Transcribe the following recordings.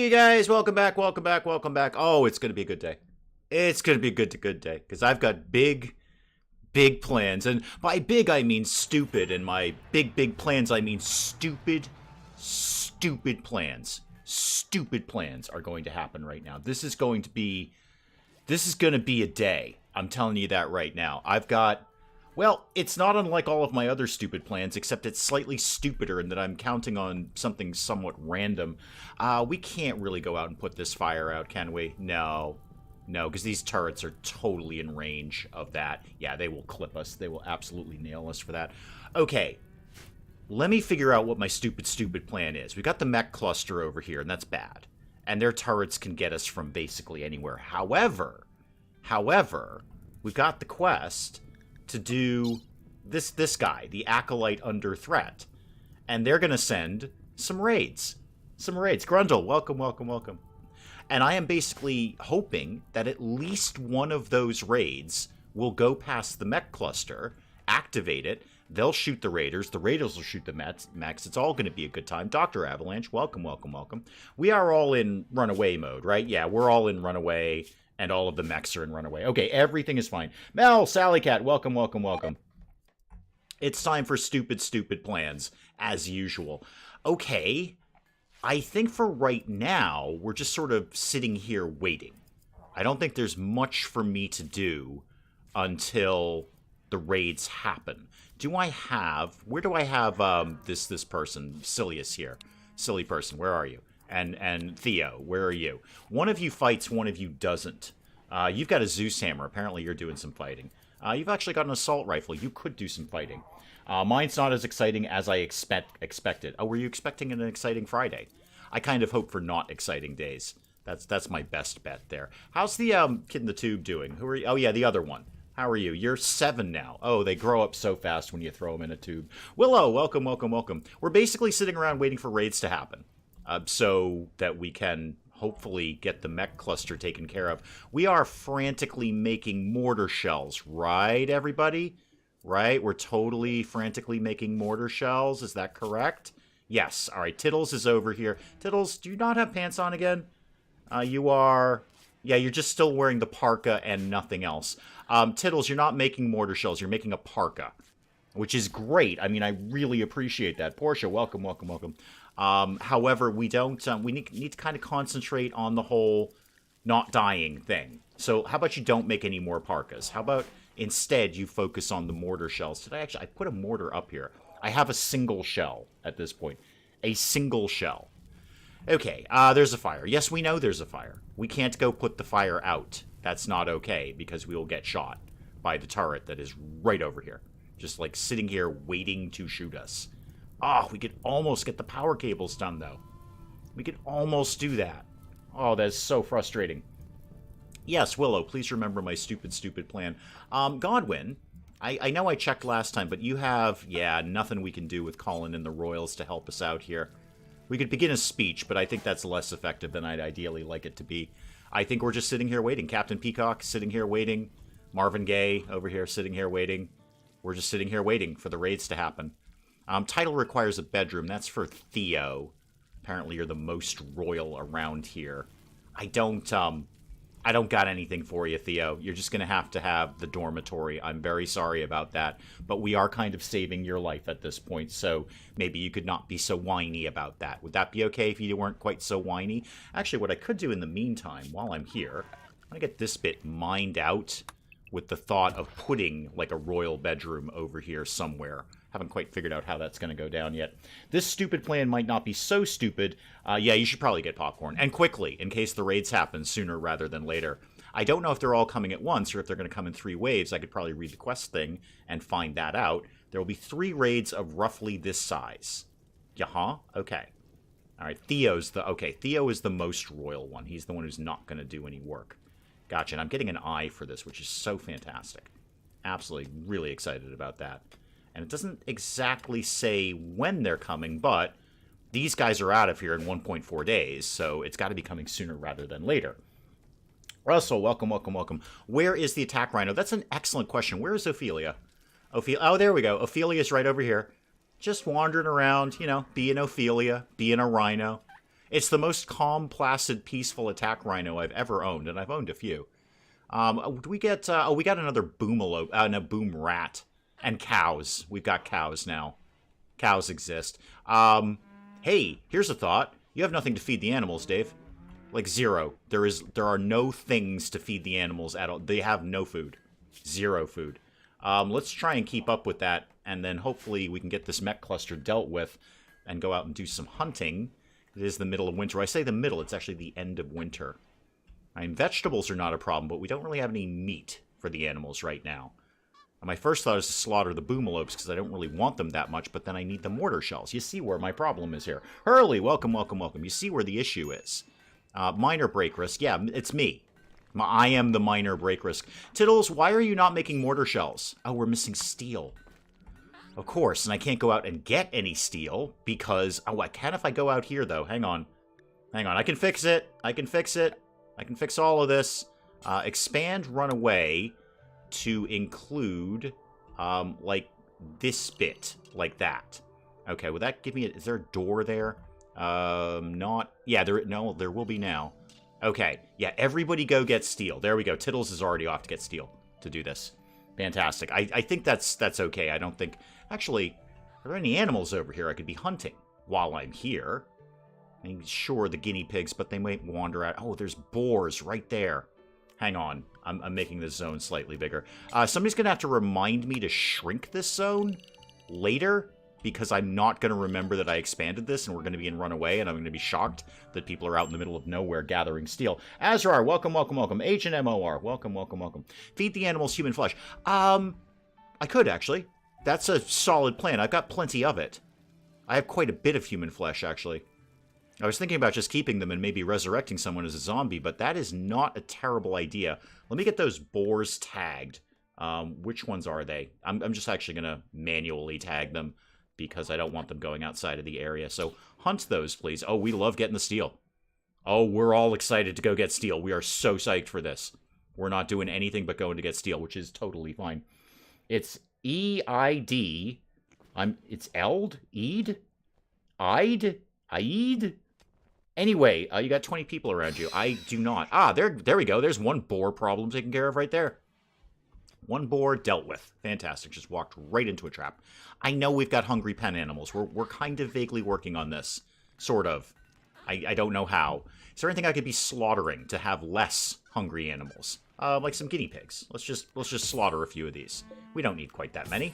Hey guys, welcome back, welcome back, welcome back. Oh, it's going to be a good day. It's going to be a good day because I've got big plans. And by big, I mean stupid. And my big plans, I mean stupid plans. Stupid plans are going to happen right now. This is going to be a day. I'm telling you that right now. I've got, well, it's not unlike all of my other stupid plans, except it's slightly stupider in that I'm counting on something somewhat random. We can't really go out and put this fire out, can we? No, because these turrets are totally in range of that. Yeah, they will clip us. They will absolutely nail us for that. Okay, let me figure out what my stupid plan is. We got the mech cluster over here, and that's bad. And their turrets can get us from basically anywhere. However, we've got the quest to do this guy, the Acolyte under threat. And they're going to send some raids. Grundle, welcome. And I am basically hoping that at least one of those raids will go past the mech cluster, activate it, they'll shoot the raiders will shoot the mechs. It's all going to be a good time. Dr. Avalanche, welcome. We are all in runaway mode, right? Yeah, we're all in runaway. And all of the mechs are in runaway. Okay, everything is fine. Mel, Sally Cat, welcome. It's time for stupid plans, as usual. Okay, I think for right now, we're just sort of sitting here waiting. I don't think there's much for me to do until the raids happen. Where do I have this person, Silius here? Silly person, where are you? And Theo, where are you? One of you fights, one of you doesn't. You've got a Zeus hammer. Apparently you're doing some fighting. You've actually got an assault rifle. You could do some fighting. Mine's not as exciting as I expected. Oh, were you expecting an exciting Friday? I kind of hope for not exciting days. That's my best bet there. How's the kid in the tube doing? Who are you? Oh, yeah, the other one. How are you? You're 7 now. Oh, they grow up so fast when you throw them in a tube. Willow, welcome. We're basically sitting around waiting for raids to happen. So that we can hopefully get the mech cluster taken care of. We are frantically making mortar shells, right, everybody? Right? We're totally frantically making mortar shells. Is that correct? Yes. All right, Tittles is over here. Tittles, do you not have pants on again? You are... Yeah, you're just still wearing the parka and nothing else. Tittles, you're not making mortar shells. You're making a parka, which is great. I mean, I really appreciate that. Portia, welcome. However, we need to kind of concentrate on the whole not dying thing. So how about you don't make any more parkas? How about instead you focus on the mortar shells? I put a mortar up here. I have a single shell at this point. A single shell. Okay, there's a fire. Yes, we know there's a fire. We can't go put the fire out. That's not okay because we will get shot by the turret that is right over here. Just like sitting here waiting to shoot us. Oh, we could almost get the power cables done, though. We could almost do that. Oh, that's so frustrating. Yes, Willow, please remember my stupid plan. Godwin, I know I checked last time, but you have, yeah, nothing we can do with Colin and the Royals to help us out here. We could begin a speech, but I think that's less effective than I'd ideally like it to be. I think we're just sitting here waiting. Captain Peacock sitting here waiting. Marvin Gaye over here sitting here waiting. We're just sitting here waiting for the raids to happen. Title requires a bedroom. That's for Theo. Apparently you're the most royal around here. I don't got anything for you, Theo. You're just going to have the dormitory. I'm very sorry about that. But we are kind of saving your life at this point, so maybe you could not be so whiny about that. Would that be okay if you weren't quite so whiny? Actually, what I could do in the meantime, while I'm here, I'm going to get this bit mined out with the thought of putting, like, a royal bedroom over here somewhere. Haven't quite figured out how that's going to go down yet. This stupid plan might not be so stupid. Yeah, you should probably get popcorn. And quickly, in case the raids happen sooner rather than later. I don't know if they're all coming at once or if they're going to come in 3 waves. I could probably read the quest thing and find that out. There will be 3 raids of roughly this size. Yeah-huh? Okay. All right, Theo is the most royal one. He's the one who's not going to do any work. Gotcha, and I'm getting an eye for this, which is so fantastic. Absolutely, really excited about that. And it doesn't exactly say when they're coming, but these guys are out of here in 1.4 days, so it's got to be coming sooner rather than later. Russell, welcome. Where is the attack rhino? That's an excellent question. Where is Ophelia? Oh, there we go. Ophelia's right over here. Just wandering around, you know, being Ophelia, being a rhino. It's the most calm, placid, peaceful attack rhino I've ever owned, and I've owned a few. Do we get... oh, we got another no, boom rat. And cows. We've got cows now. Cows exist. Hey, here's a thought. You have nothing to feed the animals, Dave. Like, zero. There are no things to feed the animals at all. They have no food. Zero food. Let's try and keep up with that, and then hopefully we can get this mech cluster dealt with and go out and do some hunting. It is the middle of winter. I say the middle, it's actually the end of winter. I mean, vegetables are not a problem, but we don't really have any meat for the animals right now. And my first thought is to slaughter the boomalopes, because I don't really want them that much, but then I need the mortar shells. You see where my problem is here. Hurley, welcome, welcome, welcome. You see where the issue is. Minor break risk. Yeah, it's me. I am the minor break risk. Tiddles, why are you not making mortar shells? Oh, we're missing steel. Of course, and I can't go out and get any steel because... Oh, I can if I go out here, though. Hang on. Hang on. I can fix it. I can fix it. I can fix all of this. Expand runaway to include, like, this bit. Like that. Okay, will that give me... Is there a door there? Not... Yeah, no, there will be now. Okay, yeah, everybody go get steel. There we go. Tiddles is already off to get steel to do this. Fantastic. I think that's okay. I don't think... Actually, are there any animals over here I could be hunting while I'm here? I mean, sure, the guinea pigs, but they might wander out. Oh, there's boars right there. Hang on. I'm making this zone slightly bigger. Somebody's going to have to remind me to shrink this zone later, because I'm not going to remember that I expanded this, and we're going to be in Runaway, and I'm going to be shocked that people are out in the middle of nowhere gathering steel. Azrar, welcome, welcome, welcome. Agent MOR, welcome, welcome, welcome. Feed the animals human flesh. I could, actually. That's a solid plan. I've got plenty of it. I have quite a bit of human flesh, actually. I was thinking about just keeping them and maybe resurrecting someone as a zombie, but that is not a terrible idea. Let me get those boars tagged. Which ones are they? I'm just actually going to manually tag them, because I don't want them going outside of the area. So hunt those, please. Oh, we love getting the steel. Oh, we're all excited to go get steel. We are so psyched for this. We're not doing anything but going to get steel, which is totally fine. It's E-I-D. It's Eld? Eid? Ide? Aid? Anyway, you got 20 people around you. I do not. Ah, there we go. There's one boar problem taken care of right there. One boar dealt with. Fantastic. Just walked right into a trap. I know we've got hungry pen animals. We're kind of vaguely working on this. Sort of. I don't know how. Is there anything I could be slaughtering to have less hungry animals? Like some guinea pigs. Let's just slaughter a few of these. We don't need quite that many.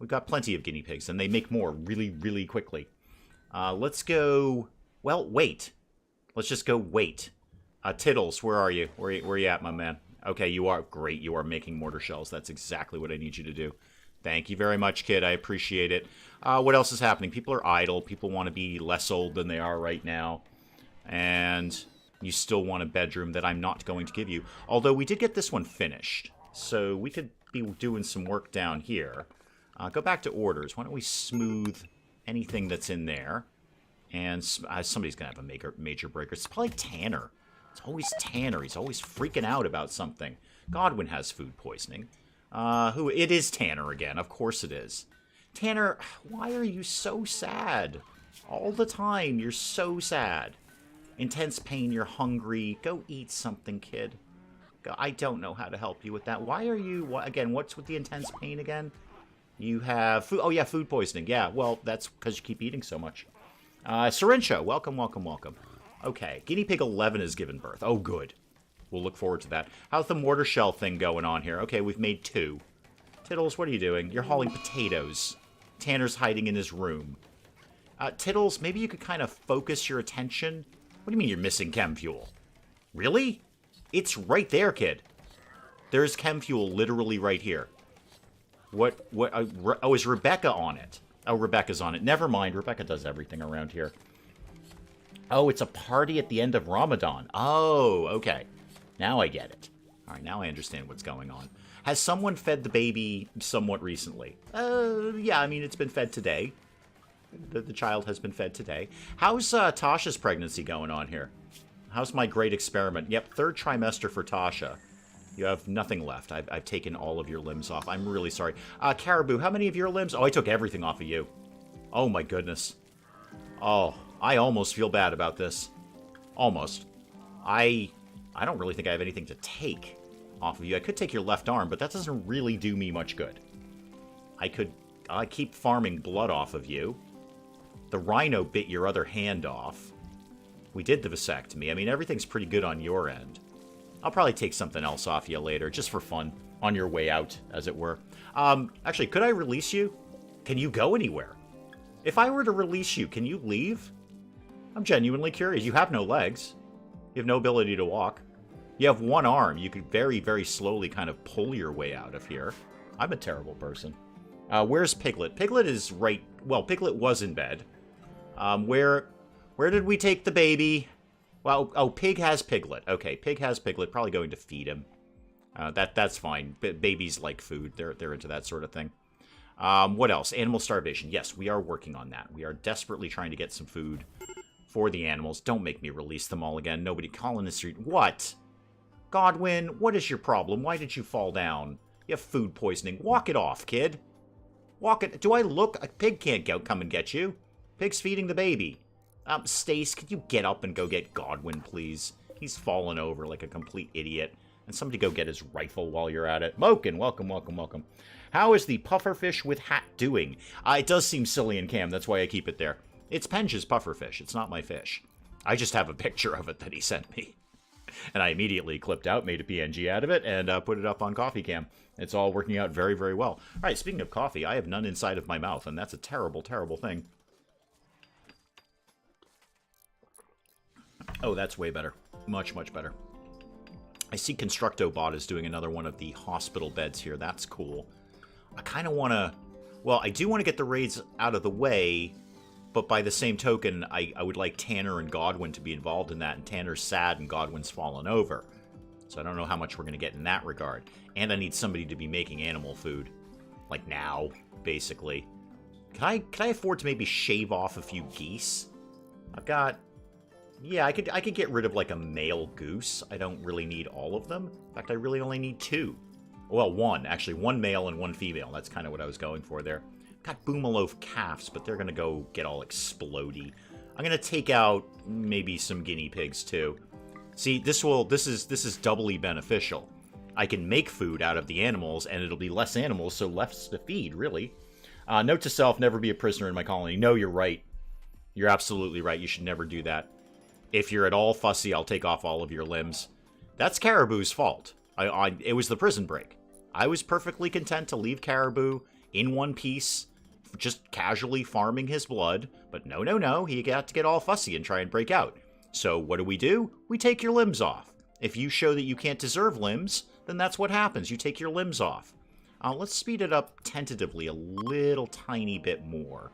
We've got plenty of guinea pigs, and they make more really, really quickly. Let's go... Well, wait. Let's just go wait. Tiddles, where are you? Where are you at, my man? Okay, you are great. You are making mortar shells. That's exactly what I need you to do. Thank you very much, kid. I appreciate it. What else is happening? People are idle. People want to be less old than they are right now. And you still want a bedroom that I'm not going to give you. Although we did get this one finished. So we could be doing some work down here. Go back to orders. Why don't we smooth anything that's in there? And somebody's going to have a major breaker. It's probably Tanner. It's always Tanner. He's always freaking out about something. Godwin has food poisoning. It is Tanner again. Of course it is. Tanner, why are you so sad? All the time, you're so sad. Intense pain, you're hungry. Go eat something, kid. I don't know how to help you with that. Why are you... Again, what's with the intense pain again? You have... food. Oh, yeah, food poisoning. Yeah, well, that's because you keep eating so much. Syrincha, welcome, welcome, welcome. Okay, Guinea Pig 11 has given birth. Oh, good. We'll look forward to that. How's the mortar shell thing going on here? Okay, we've made 2. Tiddles, what are you doing? You're hauling potatoes. Tanner's hiding in his room. Tiddles, maybe you could kind of focus your attention. What do you mean you're missing chem fuel? Really? It's right there, kid. There's chem fuel literally right here. Oh, is Rebecca on it? Oh, Rebecca's on it. Never mind. Rebecca does everything around here. Oh, it's a party at the end of Ramadan. Oh, okay. Now I get it. All right, now I understand what's going on. Has someone fed the baby somewhat recently? Yeah, I mean, it's been fed today. The child has been fed today. How's Tasha's pregnancy going on here? How's my great experiment? Yep, 3rd trimester for Tasha. You have nothing left. I've taken all of your limbs off. I'm really sorry. Caribou, how many of your limbs? Oh, I took everything off of you. Oh, my goodness. Oh, I almost feel bad about this. Almost. I don't really think I have anything to take off of you. I could take your left arm, but that doesn't really do me much good. I keep farming blood off of you. The rhino bit your other hand off. We did the vasectomy. I mean, everything's pretty good on your end. I'll probably take something else off you later, just for fun. On your way out, as it were. Actually, could I release you? Can you go anywhere? If I were to release you, can you leave? I'm genuinely curious. You have no legs. You have no ability to walk. You have one arm. You could very, very slowly kind of pull your way out of here. I'm a terrible person. Where's Piglet? Piglet is right... Well, Piglet was in bed. Where did we take the baby? Well, oh, Pig has Piglet. Okay, Pig has Piglet. Probably going to feed him. That's fine. Babies like food. They're into that sort of thing. What else? Animal starvation. Yes, we are working on that. We are desperately trying to get some food for the animals. Don't make me release them all again. Nobody... Colonists... What? Godwin, what is your problem? Why did you fall down? You have food poisoning. Walk it off, kid. Walk it... Do I look... A pig can't come and get you. Pig's feeding the baby. Stace, could you get up and go get Godwin, please? He's fallen over like a complete idiot. And somebody go get his rifle while you're at it. Moken, welcome, welcome, welcome. How is the pufferfish with hat doing? It does seem silly in cam, that's why I keep it there. It's Penge's pufferfish, it's not my fish. I just have a picture of it that he sent me. And I immediately clipped out, made a PNG out of it, and put it up on CoffeeCam. It's all working out very, very well. All right, speaking of coffee, I have none inside of my mouth, and that's a terrible, terrible thing. Oh, that's way better. Much, much better. I see ConstructoBot is doing another one of the hospital beds here. That's cool. I kind of want to... Well, I do want to get the raids out of the way, but by the same token, I would like Tanner and Godwin to be involved in that, and Tanner's sad and Godwin's fallen over. So I don't know how much we're going to get in that regard. And I need somebody to be making animal food. Like now, basically. Can I afford to maybe shave off a few geese? I've got... Yeah, I could get rid of like a male goose. I don't really need all of them. In fact, I really only need 2. Well, 1. Actually, 1 male and 1 female. That's kind of what I was going for there. Got Boomaloaf calves, but they're going to go get all explodey. I'm going to take out maybe some guinea pigs too. See, this is doubly beneficial. I can make food out of the animals, and it'll be less animals, so less to feed, really. Note to self, never be a prisoner in my colony. No, you're right. You're absolutely right. You should never do that. If you're at all fussy, I'll take off all of your limbs. That's Caribou's fault. It was the prison break. I was perfectly content to leave Caribou in one piece, just casually farming his blood. But no, no, no. He got to get all fussy and try and break out. So what do? We take your limbs off. If you show that you can't deserve limbs, then that's what happens. You take your limbs off. Let's speed it up tentatively a little tiny bit more.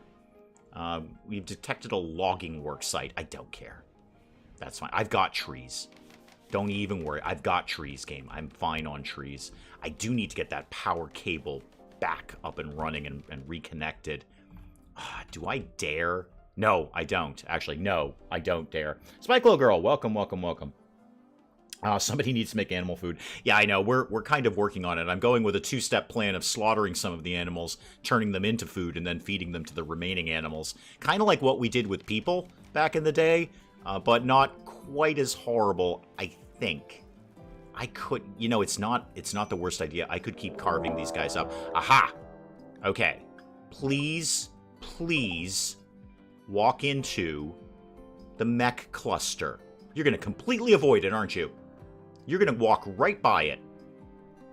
We've detected a logging work site. I don't care. That's fine. I've got trees. Don't even worry. I've got trees, game. I'm fine on trees. I do need to get that power cable back up and running and reconnected. Do I dare? No, I don't. Actually, no, I don't dare. Spike Little Girl, welcome, welcome, welcome. Somebody needs to make animal food. Yeah, I know. We're kind of working on it. I'm going with a 2-step plan of slaughtering some of the animals, turning them into food, and then feeding them to the remaining animals. Kind of like what we did with people back in the day. But not quite as horrible, I think. I could, you know, it's not the worst idea. I could keep carving these guys up. Aha! Okay. Please, please walk into the mech cluster. You're going to completely avoid it, aren't you? You're going to walk right by it.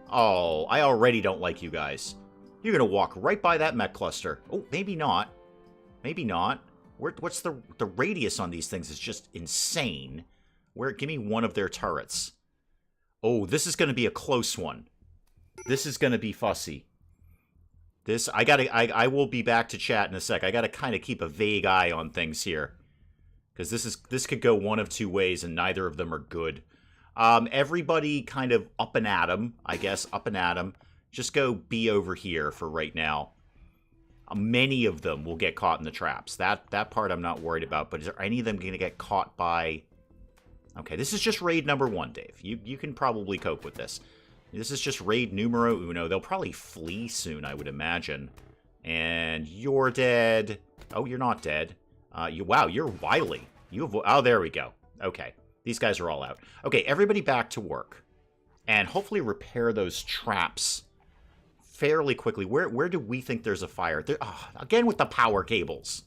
Oh, I already don't like you guys. You're going to walk right by that mech cluster. Oh, maybe not. Maybe not. What's the radius on these things is just insane. Give me one of their turrets. Oh, this is going to be a close one. This is going to be fussy. I will be back to chat in a sec. I gotta kind of keep a vague eye on things here. Because this could go one of 2 ways, and neither of them are good. Everybody kind of up and at 'em, I guess, up and at 'em. Just go be over here for right now. Many of them will get caught in the traps. That part I'm not worried about. But is there any of them going to get caught by... Okay, this is just raid number 1, Dave. You can probably cope with this. This is just raid numero uno. They'll probably flee soon, I would imagine. And you're dead. Oh, you're not dead. Wow, you're wily. Oh, there we go. Okay, these guys are all out. Okay, everybody back to work. And hopefully repair those traps fairly quickly. Where do we think there's a fire? Again with the power cables.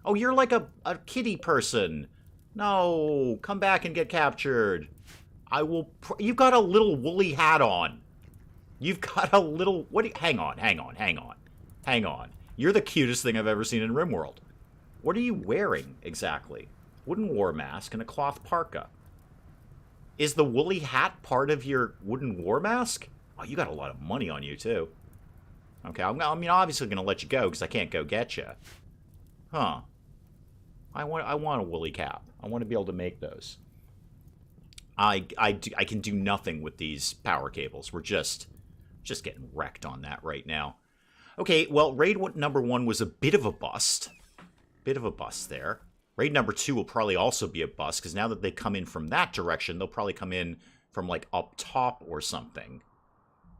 Oh, you're like a kitty person. No, come back and get captured. I will... You've got a little woolly hat on. You've got a little... Hang on. You're the cutest thing I've ever seen in RimWorld. What are you wearing, exactly? Wooden war mask and a cloth parka. Is the woolly hat part of your wooden war mask? Oh, you got a lot of money on you, too. Okay, I'm obviously going to let you go because I can't go get you. Huh. I want a woolly cap. I want to be able to make those. I can do nothing with these power cables. We're just getting wrecked on that right now. Okay, well, raid number 1 was a bit of a bust. Bit of a bust there. Raid number 2 will probably also be a bust, because now that they come in from that direction, they'll probably come in from, like, up top or something.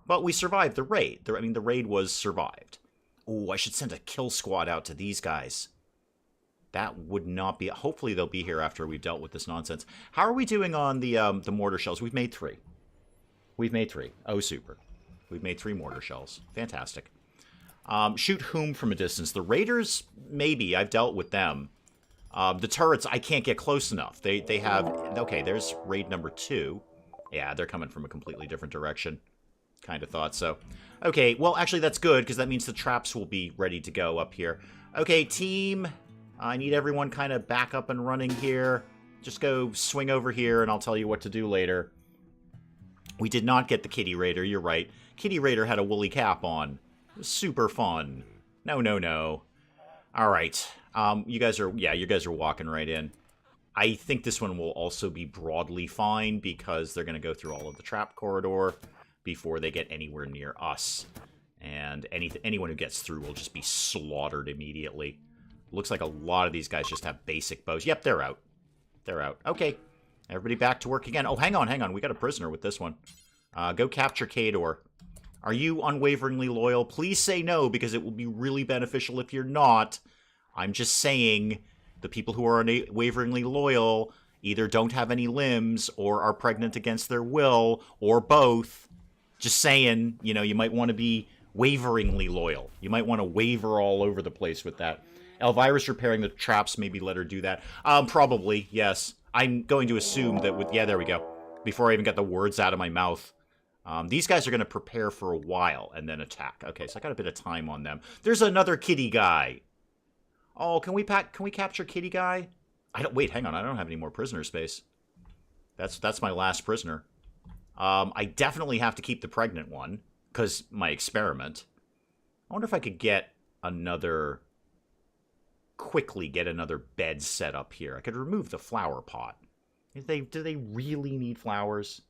But we survived the raid. The raid was survived. Oh, I should send a kill squad out to these guys. That would not be... Hopefully they'll be here after we've dealt with this nonsense. How are we doing on the mortar shells? We've made 3. We've made 3. Oh, super. We've made 3 mortar shells. Fantastic. Shoot whom from a distance? The raiders, maybe. I've dealt with them. The turrets, I can't get close enough. They have... Okay, there's raid number 2. Yeah, they're coming from a completely different direction. Kind of thought so. Okay, well, actually, that's good, because that means the traps will be ready to go up here. Okay, team... I need everyone kind of back up and running here. Just go swing over here, and I'll tell you what to do later. We did not get the Kitty Raider, you're right. Kitty Raider had a woolly cap on. Super fun. No. Alright. You guys are walking right in. I think this one will also be broadly fine, because they're going to go through all of the trap corridor before they get anywhere near us. And anyone who gets through will just be slaughtered immediately. Looks like a lot of these guys just have basic bows. Yep, they're out. They're out. Okay. Everybody back to work again. Oh, hang on. We got a prisoner with this one. Go capture Kador. Are you unwaveringly loyal? Please say no, because it will be really beneficial if you're not. I'm just saying the people who are unwaveringly loyal either don't have any limbs or are pregnant against their will, or both. Just saying, you might want to be waveringly loyal. You might want to waver all over the place with that. Elvira's repairing the traps. Maybe let her do that. Probably, yes. I'm going to assume that with... Yeah, there we go. Before I even got the words out of my mouth. These guys are going to prepare for a while and then attack. Okay, so I got a bit of time on them. There's another kitty guy. Oh, can we capture kitty guy? Wait, hang on. I don't have any more prisoner space. That's my last prisoner. I definitely have to keep the pregnant one, because my experiment. I wonder if I could get another... quickly get another bed set up here. I could remove the flower pot. Do they really need flowers?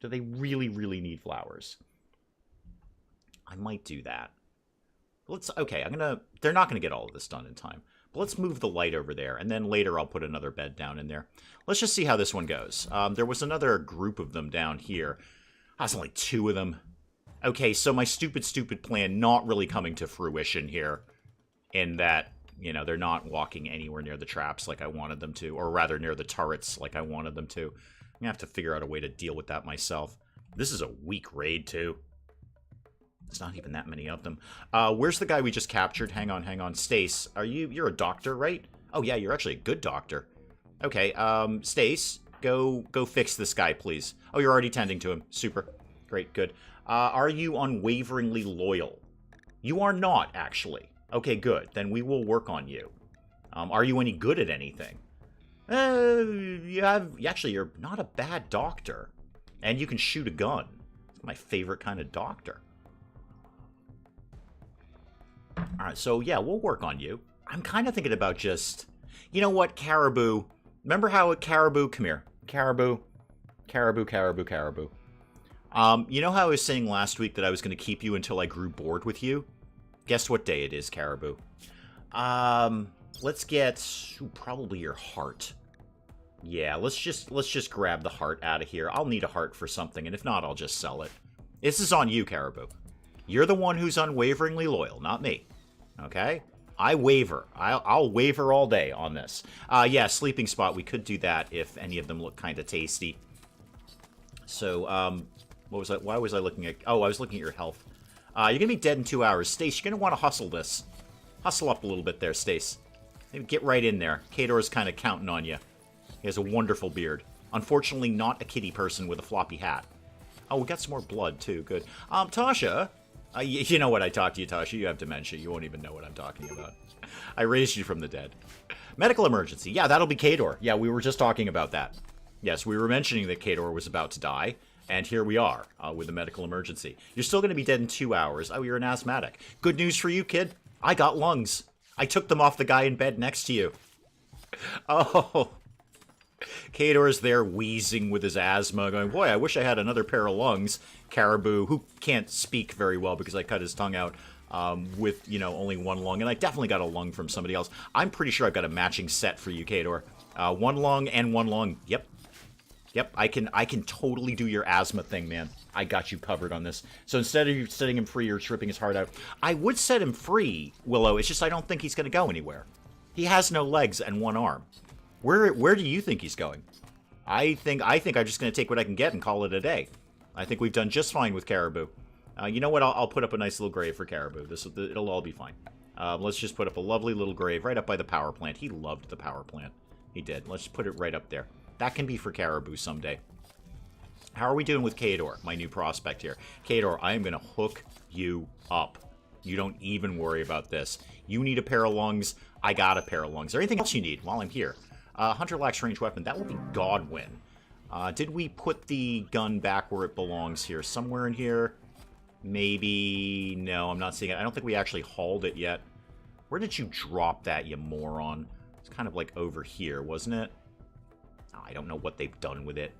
Do they really need flowers? I might do that. Okay, they're not gonna get all of this done in time. But let's move the light over there, and then later I'll put another bed down in there. Let's just see how this one goes. There was another group of them down here. That's only 2 of them. Okay, so my stupid plan not really coming to fruition here. In that, they're not walking anywhere near the traps like I wanted them to. Or rather, near the turrets like I wanted them to. I'm going to have to figure out a way to deal with that myself. This is a weak raid, too. There's not even that many of them. Where's the guy we just captured? Hang on. Stace, you're a doctor, right? Oh, yeah, you're actually a good doctor. Okay, Stace, go fix this guy, please. Oh, you're already tending to him. Super. Great, good. Are you unwaveringly loyal? You are not, actually. Okay, good. Then we will work on you. Are you any good at anything? You're not a bad doctor. And you can shoot a gun. It's my favorite kind of doctor. Alright, so yeah, we'll work on you. I'm kind of thinking about just... You know what, Caribou? Remember how Caribou... Come here. Caribou. You know how I was saying last week that I was going to keep you until I grew bored with you? Guess what day it is, Caribou. Let's get... probably your heart. Yeah, let's just grab the heart out of here. I'll need a heart for something, and if not, I'll just sell it. This is on you, Caribou. You're the one who's unwaveringly loyal, not me. Okay? I waver. I'll waver all day on this. Yeah, sleeping spot. We could do that if any of them look kind of tasty. So, what was I? Why was I looking at? Oh, I was looking at your health. You're gonna be dead in 2 hours, Stace. You're gonna want to hustle this. Hustle up a little bit there, Stace. Maybe get right in there. Kador's kind of counting on you. He has a wonderful beard. Unfortunately, not a kitty person with a floppy hat. Oh, we got some more blood too. Good. Tasha. You know what I talk to you, Tasha. You have dementia. You won't even know what I'm talking about. I raised you from the dead. Medical emergency. Yeah, that'll be Kador. Yeah, we were just talking about that. Yes, we were mentioning that Kador was about to die, and here we are with a medical emergency. You're still going to be dead in 2 hours. Oh, you're an asthmatic. Good news for you, kid. I got lungs. I took them off the guy in bed next to you. Oh. Kador's there wheezing with his asthma, going, boy, I wish I had another pair of lungs. Caribou, who can't speak very well because I cut his tongue out with, you know, only one lung. And I definitely got a lung from somebody else. I'm pretty sure I've got a matching set for you, Kador. One lung and one lung. Yep. Yep, I can totally do your asthma thing, man. I got you covered on this. So instead of you setting him free or stripping his heart out, I would set him free, Willow. It's just I don't think he's going to go anywhere. He has no legs and one arm. Where do you think he's going? I think I'm just going to take what I can get and call it a day. I think we've done just fine with Caribou. You know what? I'll put up a nice little grave for Caribou. It'll all be fine. Let's just put up a lovely little grave right up by the power plant. He loved the power plant. He did. Let's put it right up there. That can be for Caribou someday. How are we doing with Kador, my new prospect here? Kador, I am going to hook you up. You don't even worry about this. You need a pair of lungs. I got a pair of lungs. Is there anything else you need while I'm here? Hunter lacks range weapon. That will be Godwin. Did we put the gun back where it belongs here? Somewhere in here? Maybe... No, I'm not seeing it. I don't think we actually hauled it yet. Where did you drop that, you moron? It's kind of like over here, wasn't it? I don't know what they've done with it.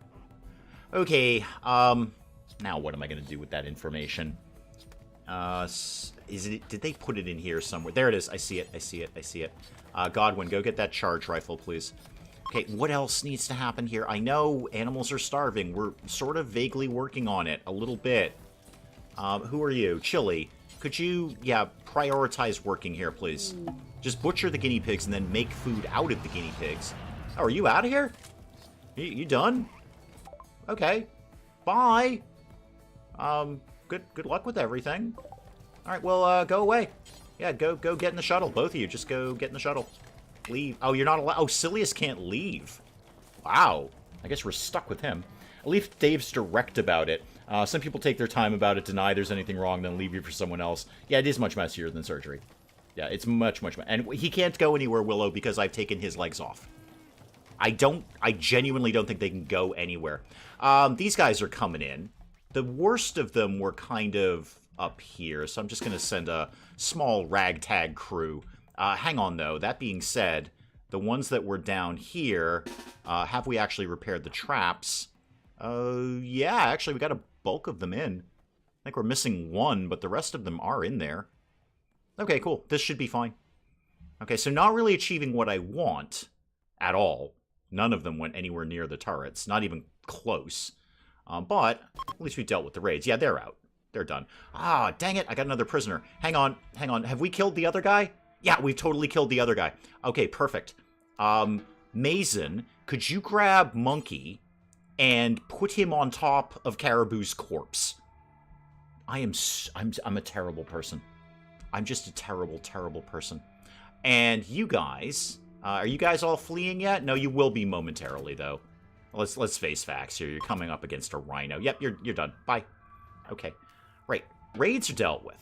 Okay, now what am I going to do with that information? Did they put it in here somewhere? There it is. I see it. I see it. I see it. Godwin, go get that charge rifle, please. Okay, what else needs to happen here? I know animals are starving. We're sort of vaguely working on it a little bit. Who are you? Chili. Could you, prioritize working here, please? Just butcher the guinea pigs and then make food out of the guinea pigs. Oh, are you out of here? You done? Okay. Bye. Good luck with everything. All right, well, go away. Yeah, go get in the shuttle. Both of you, just go get in the shuttle. Leave. Oh, you're not allowed. Oh, Silius can't leave. Wow. I guess we're stuck with him. At least Dave's direct about it. Some people take their time about it, deny there's anything wrong, then leave you for someone else. Yeah, it is much messier than surgery. Yeah, it's much. And he can't go anywhere, Willow, because I've taken his legs off. I genuinely don't think they can go anywhere. These guys are coming in. The worst of them were kind of up here, so I'm just going to send a small ragtag crew. Hang on, though. That being said, the ones that were down here, have we actually repaired the traps? Yeah, actually, we got a bulk of them in. I think we're missing one, but the rest of them are in there. Okay, cool. This should be fine. Okay, so not really achieving what I want at all. None of them went anywhere near the turrets. Not even close. But at least we dealt with the raids. Yeah, they're out. They're done. Ah, dang it. I got another prisoner. Hang on. Have we killed the other guy? Yeah, we've totally killed the other guy. Okay, perfect. Mason, could you grab Monkey and put him on top of Caribou's corpse? I'm a terrible person. I'm just a terrible, terrible person. And you guys, are you guys all fleeing yet? No, you will be momentarily, though. Let's face facts here. You're coming up against a rhino. Yep, you're done. Bye. Okay. Right. Raids are dealt with.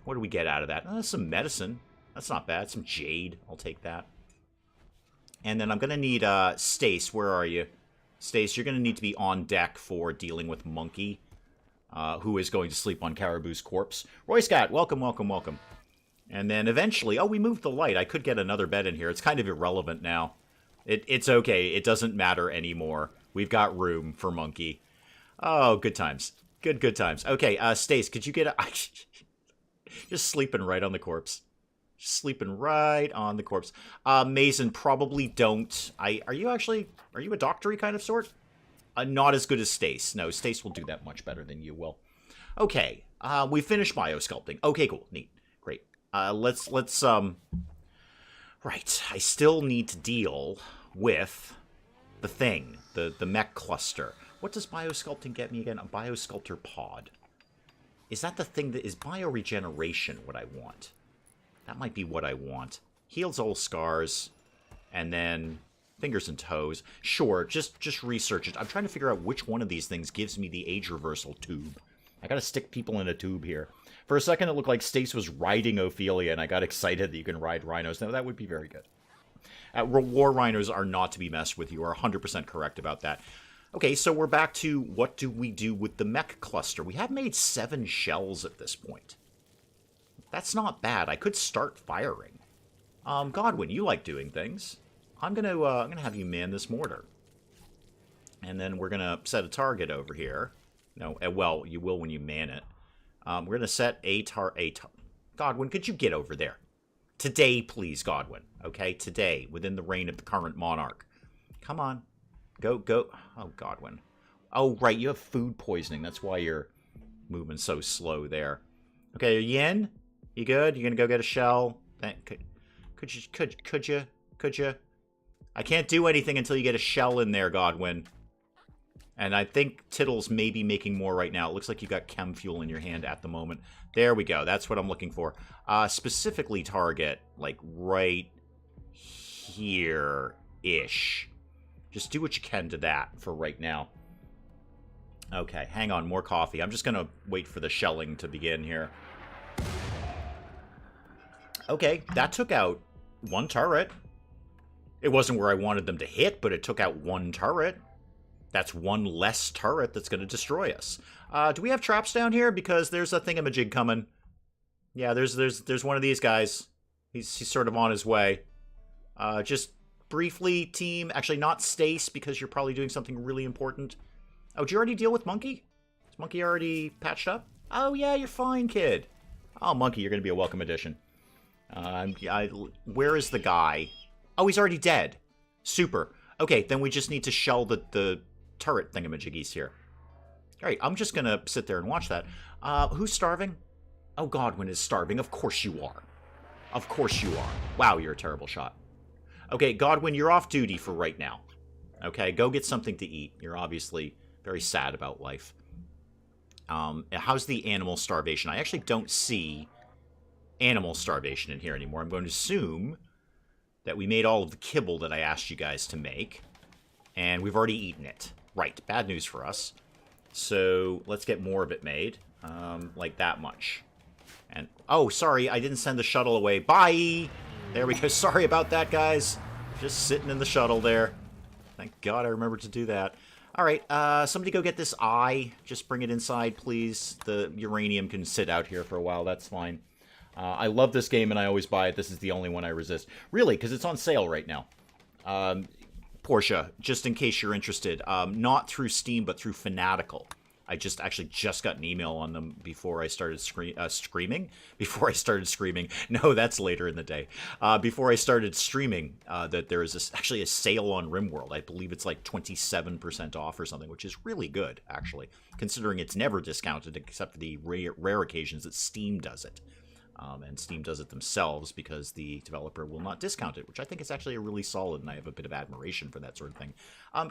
What do we get out of that? Some medicine. That's not bad. Some jade. I'll take that. And then I'm going to need Stace. Where are you? Stace, you're going to need to be on deck for dealing with Monkey, who is going to sleep on Caribou's corpse. Roy Scott, welcome. And then eventually... Oh, we moved the light. I could get another bed in here. It's kind of irrelevant now. It's okay. It doesn't matter anymore. We've got room for Monkey. Oh, good times. Good times. Okay, Stace, could you get a... Just sleeping right on the corpse. Sleeping right on the corpse. Mason, probably don't. Are you a doctory kind of sort? Not as good as Stace. No, Stace will do that much better than you will. Okay, we finished biosculpting. Okay, cool, neat, great. Let's Right, I still need to deal with the thing, the mech cluster. What does biosculpting get me again? A biosculptor pod. Is that the thing that is bioregeneration what I want? That might be what I want. Heals all scars, and then fingers and toes. Sure, just research it. I'm trying to figure out which one of these things gives me the age reversal tube. I gotta stick people in a tube here. For a second, it looked like Stace was riding Ophelia, and I got excited that you can ride rhinos. Now, that would be very good. War rhinos are not to be messed with. You are 100% correct about that. Okay, so we're back to what do we do with the mech cluster. We have made 7 shells at this point. That's not bad. I could start firing. Godwin, you like doing things. I'm gonna have you man this mortar. And then we're gonna set a target over here. No, well, you will when you man it. We're gonna set a Godwin, could you get over there? Today, please, Godwin. Okay, today, within the reign of the current monarch. Come on. Go. Oh, Godwin. Oh, right, you have food poisoning. That's why you're moving so slow there. Okay, Yen, you good? You gonna go get a shell? Could you? I can't do anything until you get a shell in there, Godwin. And I think Tittle's maybe making more right now. It looks like you got chem fuel in your hand at the moment. There we go. That's what I'm looking for. Specifically target, like, right here-ish. Just do what you can to that for right now. Okay, hang on. More coffee. I'm just going to wait for the shelling to begin here. Okay, that took out 1 turret. It wasn't where I wanted them to hit, but it took out 1 turret. That's 1 less turret that's going to destroy us. Do we have traps down here? Because there's a thingamajig coming. Yeah, there's one of these guys. He's sort of on his way. Just briefly, team. Actually, not Stace, because you're probably doing something really important. Oh, did you already deal with Monkey? Is Monkey already patched up? Oh, yeah, you're fine, kid. Oh, Monkey, you're going to be a welcome addition. Where is the guy? Oh, he's already dead. Super. Okay, then we just need to shell the turret thingamajiggies here. All right, I'm just going to sit there and watch that. Who's starving? Oh, Godwin is starving. Of course you are. Of course you are. Wow, you're a terrible shot. Okay, Godwin, you're off duty for right now. Okay, go get something to eat. You're obviously very sad about life. How's the animal starvation? I actually don't see animal starvation in here anymore. I'm going to assume that we made all of the kibble that I asked you guys to make, and we've already eaten it. Right, bad news for us. So let's get more of it made, like that much. And oh, sorry, I didn't send the shuttle away. Bye! There we go. Sorry about that, guys. Just sitting in the shuttle there. Thank God I remembered to do that. All right, somebody go get this eye. Just bring it inside, please. The uranium can sit out here for a while. That's fine. I love this game, and I always buy it. This is the only one I resist. Really, because it's on sale right now. Portia, just in case you're interested, not through Steam, but through Fanatical. I just got an email on them before I started screaming. Before I started screaming. No, that's later in the day. Before I started streaming, that there is actually a sale on RimWorld. I believe it's like 27% off or something, which is really good, actually, considering it's never discounted except for the rare occasions that Steam does it. And Steam does it themselves because the developer will not discount it, which I think is actually a really solid, and I have a bit of admiration for that sort of thing.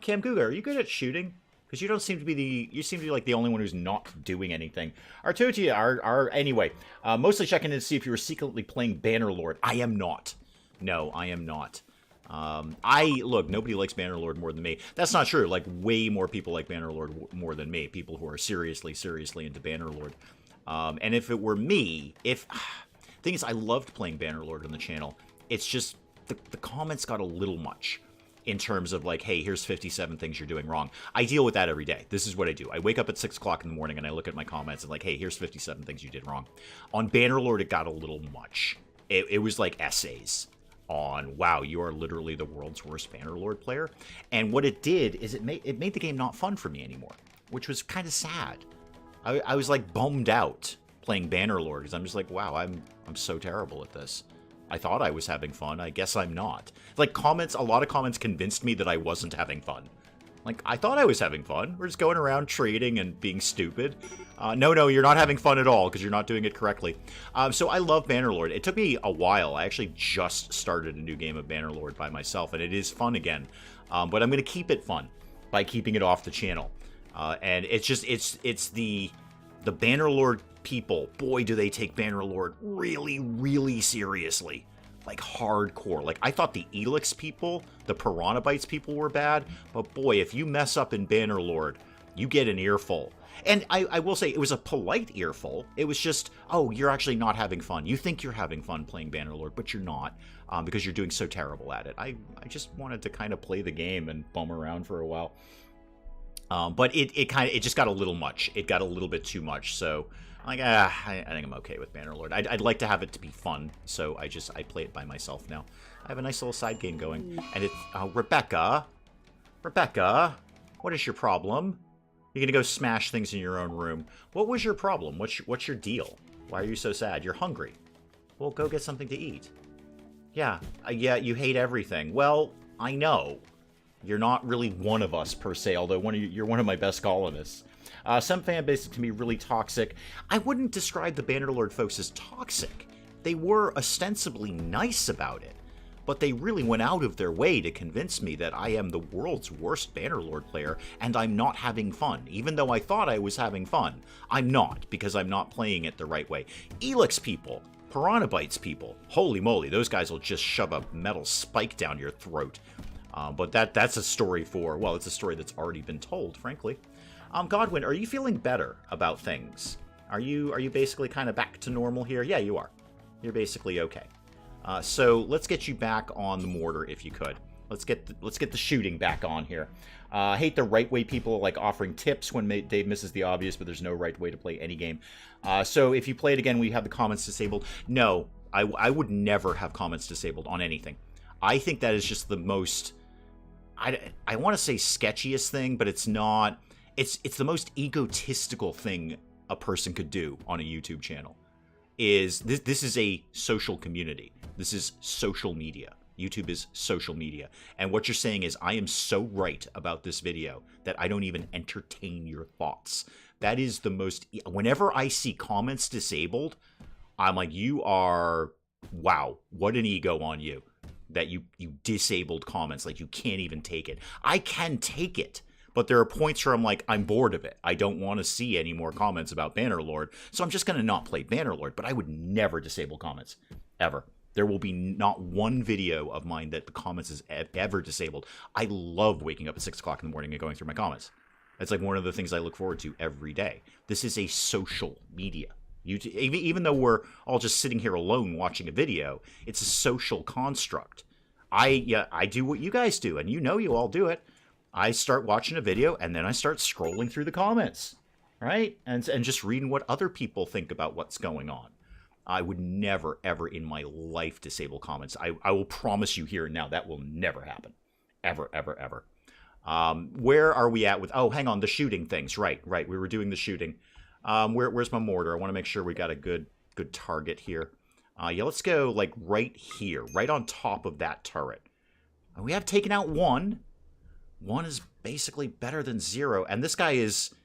Cam Guga, are you good at shooting? Because you don't seem to be you seem to be like the only one who's not doing anything. Artutia, anyway, mostly checking in to see if you were secretly playing Bannerlord. I am not. No, I am not. Look, nobody likes Bannerlord more than me. That's not true. Like, way more people like Bannerlord more than me. People who are seriously into Bannerlord. And if it were me, thing is, I loved playing Bannerlord on the channel. It's just, the comments got a little much in terms of like, hey, here's 57 things you're doing wrong. I deal with that every day. This is what I do. I wake up at 6 o'clock in the morning and I look at my comments and like, hey, here's 57 things you did wrong. On Bannerlord, it got a little much. It was like essays on, wow, you are literally the world's worst Bannerlord player. And what it did is it made the game not fun for me anymore, which was kind of sad. I was like bummed out playing Bannerlord because I'm just like, wow, I'm so terrible at this. I thought I was having fun. I guess I'm not. Like, a lot of comments convinced me that I wasn't having fun. Like, I thought I was having fun. We're just going around trading and being stupid. No, you're not having fun at all because you're not doing it correctly. So I love Bannerlord. It took me a while. I actually just started a new game of Bannerlord by myself, and it is fun again. But I'm going to keep it fun by keeping it off the channel. And it's just, it's the Bannerlord people. Boy, do they take Bannerlord really, really seriously. Like, hardcore. Like, I thought the Elix people, the Piranha Bytes people were bad, but boy, if you mess up in Bannerlord, you get an earful. And I will say, it was a polite earful. It was just, oh, you're actually not having fun. You think you're having fun playing Bannerlord, but you're not, because you're doing so terrible at it. I just wanted to kind of play the game and bum around for a while. But it just got a little much. It got a little bit too much, so... Like, I think I'm okay with Bannerlord. I'd like to have it to be fun, so I play it by myself now. I have a nice little side game going. And it's, Rebecca, what is your problem? You're gonna go smash things in your own room. What was your problem? What's your deal? Why are you so sad? You're hungry. Well, go get something to eat. Yeah, you hate everything. Well, I know. You're not really one of us, per se, although you're one of my best colonists. Some fan bases can be really toxic. I wouldn't describe the Bannerlord folks as toxic. They were ostensibly nice about it, but they really went out of their way to convince me that I am the world's worst Bannerlord player, and I'm not having fun. Even though I thought I was having fun, I'm not, because I'm not playing it the right way. Elix people, Piranha Bytes people, holy moly, those guys will just shove a metal spike down your throat. But that's a story for, well, it's a story that's already been told, frankly. Godwin, are you feeling better about things? Are you basically kind of back to normal here? Yeah, you are. You're basically okay. So let's get you back on the mortar if you could. Let's get the shooting back on here. I hate the right way people like offering tips when Dave misses the obvious, but there's no right way to play any game. So if you play it again, we have the comments disabled. No, I would never have comments disabled on anything. I think that is just the most, I want to say sketchiest thing, but it's not. It's the most egotistical thing a person could do on a YouTube channel. This is a social community. This is social media. YouTube is social media. And what you're saying is, I am so right about this video that I don't even entertain your thoughts. That is the most... Whenever I see comments disabled, I'm like, you are... Wow, what an ego on you. That you disabled comments. Like, you can't even take it. I can take it. But there are points where I'm like, I'm bored of it. I don't want to see any more comments about Bannerlord, so I'm just going to not play Bannerlord. But I would never disable comments, ever. There will be not one video of mine that the comments is ever disabled. I love waking up at 6 o'clock in the morning and going through my comments. It's like one of the things I look forward to every day. This is a social media. Even though we're all just sitting here alone watching a video, it's a social construct. I do what you guys do, and you know you all do it. I start watching a video, and then I start scrolling through the comments, right? And just reading what other people think about what's going on. I would never, ever in my life disable comments. I will promise you here and now that will never happen. Ever, ever, ever. Where are we at with... Oh, hang on, the shooting things. Right. We were doing the shooting. Where's my mortar? I want to make sure we got a good target here. Yeah, let's go, like, right here. Right on top of that turret. And we have taken out one. One is basically better than 0. And this guy is...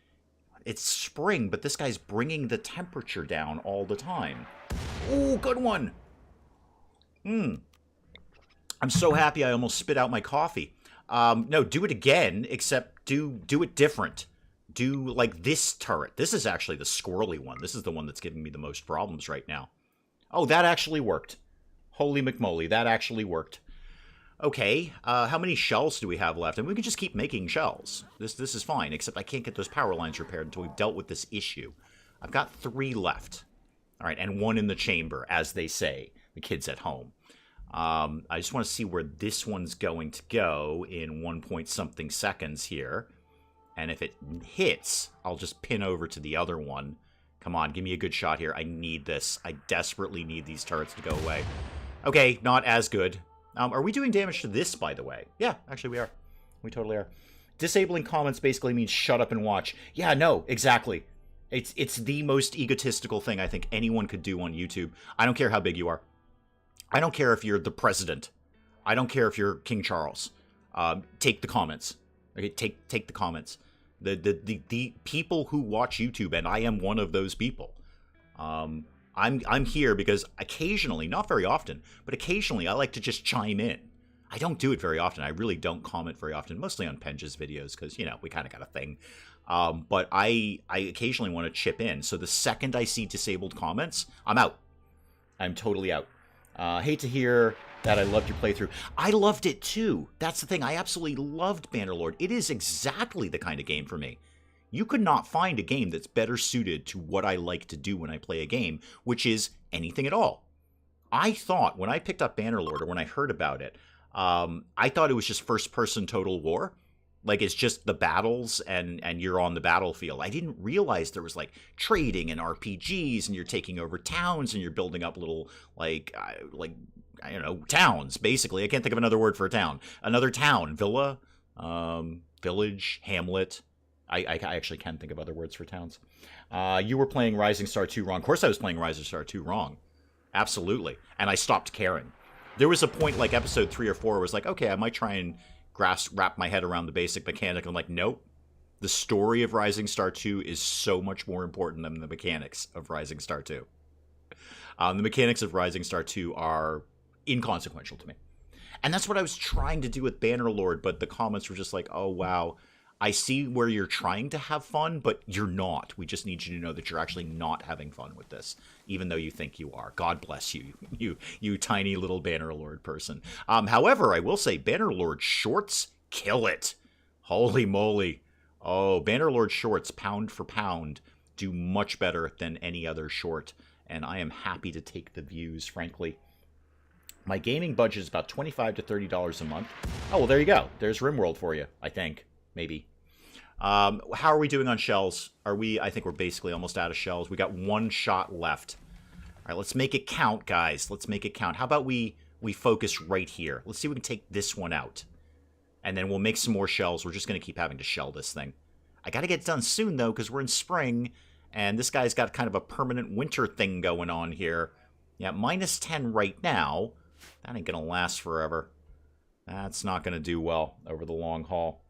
It's spring, but this guy's bringing the temperature down all the time. Ooh, good one! I'm so happy I almost spit out my coffee. No, do it again, except do it different. Do, like, this turret. This is actually the squirrely one. This is the one that's giving me the most problems right now. Oh, that actually worked. Holy McMoly, that actually worked. Okay, how many shells do we have left? And we can just keep making shells. This is fine, except I can't get those power lines repaired until we've dealt with this issue. I've got 3 left. All right, and 1 in the chamber, as they say, the kids at home. I just want to see where this one's going to go in 1 point something seconds here. And if it hits, I'll just pin over to the other one. Come on, give me a good shot here. I need this. I desperately need these turrets to go away. Okay, not as good. Are we doing damage to this, by the way? Yeah, actually we are. We totally are. Disabling comments basically means shut up and watch. Yeah, no, exactly. It's the most egotistical thing I think anyone could do on YouTube. I don't care how big you are. I don't care if you're the president. I don't care if you're King Charles. Take the comments. Okay, take the comments. The people who watch YouTube, and I am one of those people. I'm here because occasionally, not very often, but occasionally I like to just chime in. I don't do it very often. I really don't comment very often, mostly on Penja's videos because, you know, we kind of got a thing. But I occasionally want to chip in. So the second I see disabled comments, I'm out. I'm totally out. Hate to hear that I loved your playthrough. I loved it too. That's the thing. I absolutely loved Bannerlord. It is exactly the kind of game for me. You could not find a game that's better suited to what I like to do when I play a game, which is anything at all. I thought when I picked up Bannerlord, or when I heard about it, I thought it was just first-person Total War. Like, it's just the battles and you're on the battlefield. I didn't realize there was, like, trading and RPGs, and you're taking over towns, and you're building up little, like I don't know, towns, basically. I can't think of another word for a town. Another town. Villa, village, hamlet. I actually can think of other words for towns. You were playing Rising Star 2 wrong. Of course I was playing Rising Star 2 wrong. Absolutely. And I stopped caring. There was a point, like episode 3 or 4, where I was like, okay, I might try and wrap my head around the basic mechanic. I'm like, nope. The story of Rising Star 2 is so much more important than the mechanics of Rising Star 2. The mechanics of Rising Star 2 are inconsequential to me. And that's what I was trying to do with Bannerlord, but the comments were just like, oh, wow. I see where you're trying to have fun, but you're not. We just need you to know that you're actually not having fun with this, even though you think you are. God bless you, you tiny little Bannerlord person. However, I will say Bannerlord shorts kill it. Holy moly. Oh, Bannerlord shorts, pound for pound, do much better than any other short, and I am happy to take the views, frankly. My gaming budget is about $25 to $30 a month. Oh, well, there you go. There's RimWorld for you, I think. Maybe. How are we doing on shells? I think we're basically almost out of shells. We got one shot left. All right, let's make it count, guys. Let's make it count. How about we focus right here? Let's see if we can take this one out. And then we'll make some more shells. We're just going to keep having to shell this thing. I got to get it done soon, though, because we're in spring. And this guy's got kind of a permanent winter thing going on here. Yeah, -10 right now. That ain't going to last forever. That's not going to do well over the long haul.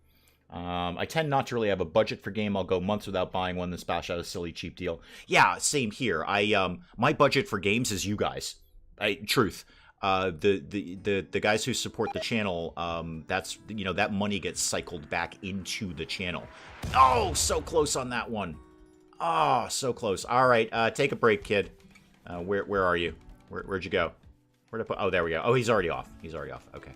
I tend not to really have a budget for game. I'll go months without buying one, then splash out a silly cheap deal. Yeah, same here. My budget for games is you guys. Truth. The guys who support the channel, that's, you know, that money gets cycled back into the channel. Oh, so close on that one. Oh, so close. All right, take a break, kid. Where are you? Where'd you go? Where'd I put? Oh, there we go. Oh, he's already off. He's already off. Okay.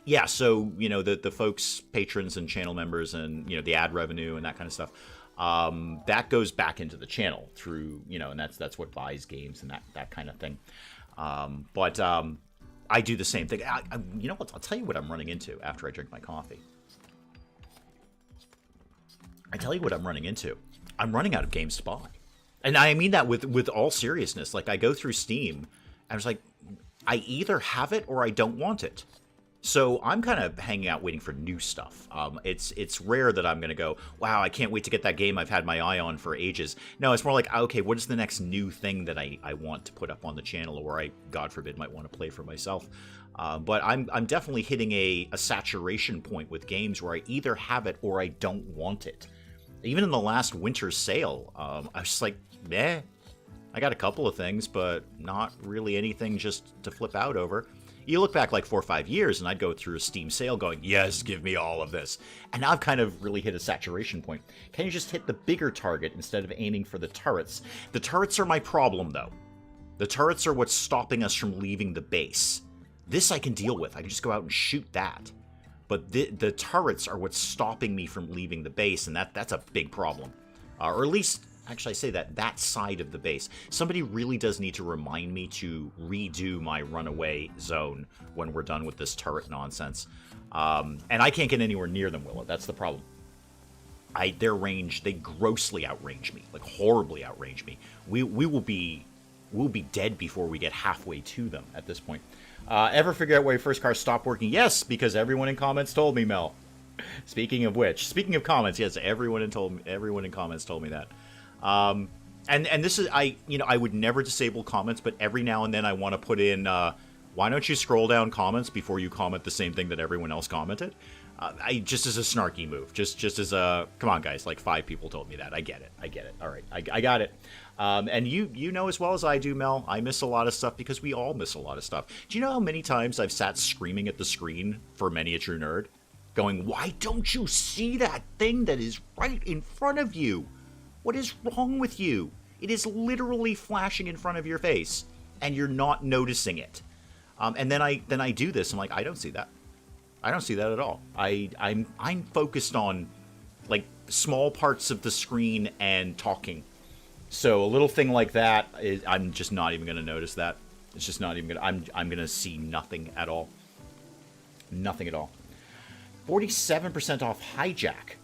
Yeah, so, you know, the folks, patrons and channel members and, you know, the ad revenue and that kind of stuff, that goes back into the channel through, you know, and that's what buys games and that kind of thing. But I do the same thing. You know what? I'll tell you what I'm running into after I drink my coffee. I tell you what I'm running into. I'm running out of games to buy. And I mean that with all seriousness. Like, I go through Steam, and I was like, I either have it or I don't want it. So I'm kind of hanging out waiting for new stuff. It's rare that I'm going to go, wow, I can't wait to get that game I've had my eye on for ages. No, it's more like, okay, what is the next new thing that I want to put up on the channel, or I, God forbid, might want to play for myself. But I'm definitely hitting a saturation point with games where I either have it or I don't want it. Even in the last winter sale, I was just like, meh. I got a couple of things, but not really anything just to flip out over. You look back like 4 or 5 years, and I'd go through a Steam sale going, yes, give me all of this. And now I've kind of really hit a saturation point. Can you just hit the bigger target instead of aiming for the turrets? The turrets are my problem, though. The turrets are what's stopping us from leaving the base. This I can deal with. I can just go out and shoot that. But the turrets are what's stopping me from leaving the base, and that's a big problem. Or at least... Actually, I say that side of the base. Somebody really does need to remind me to redo my runaway zone when we're done with this turret nonsense. And I can't get anywhere near them, Willa. That's the problem. Their range, they grossly outrange me. Like, horribly outrange me. We'll be dead before we get halfway to them at this point. Ever figure out why your first car stopped working? Yes, because everyone in comments told me, Mel. Speaking of which, speaking of comments, yes, everyone in comments told me that. And this is, I would never disable comments, but every now and then I want to put in, Why don't you scroll down comments before you comment the same thing that everyone else commented? Just as a snarky move. Just as a... Come on, guys. Like 5 people told me that. I get it. All right. I got it. And you know as well as I do, Mel, I miss a lot of stuff because we all miss a lot of stuff. Do you know how many times I've sat screaming at the screen for Many a True Nerd? Going, why don't you see that thing that is right in front of you? What is wrong with you? It is literally flashing in front of your face, and you're not noticing it. And then I do this. I'm like, I don't see that. I don't see that at all. I'm focused on like small parts of the screen and talking. So a little thing like that, I'm just not even going to notice that. It's just not even going to... I'm going to see nothing at all. Nothing at all. 47% off Hijack.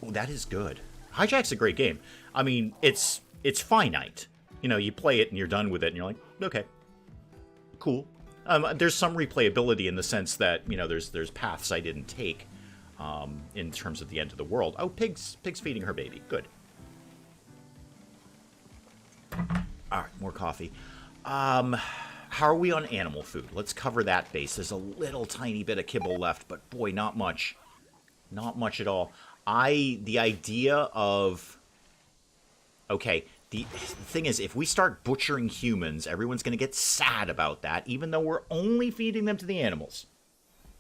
Oh, that is good. Hijack's a great game. I mean, it's finite. You know, you play it and you're done with it and you're like, okay, cool. There's some replayability in the sense that, you know, there's paths I didn't take in terms of the end of the world. Oh, pig's feeding her baby. Good. All right, more coffee. How are we on animal food? Let's cover that base. There's a little tiny bit of kibble left, but boy, not much. Not much at all. The idea of... Okay, the thing is, if we start butchering humans, everyone's going to get sad about that, even though we're only feeding them to the animals.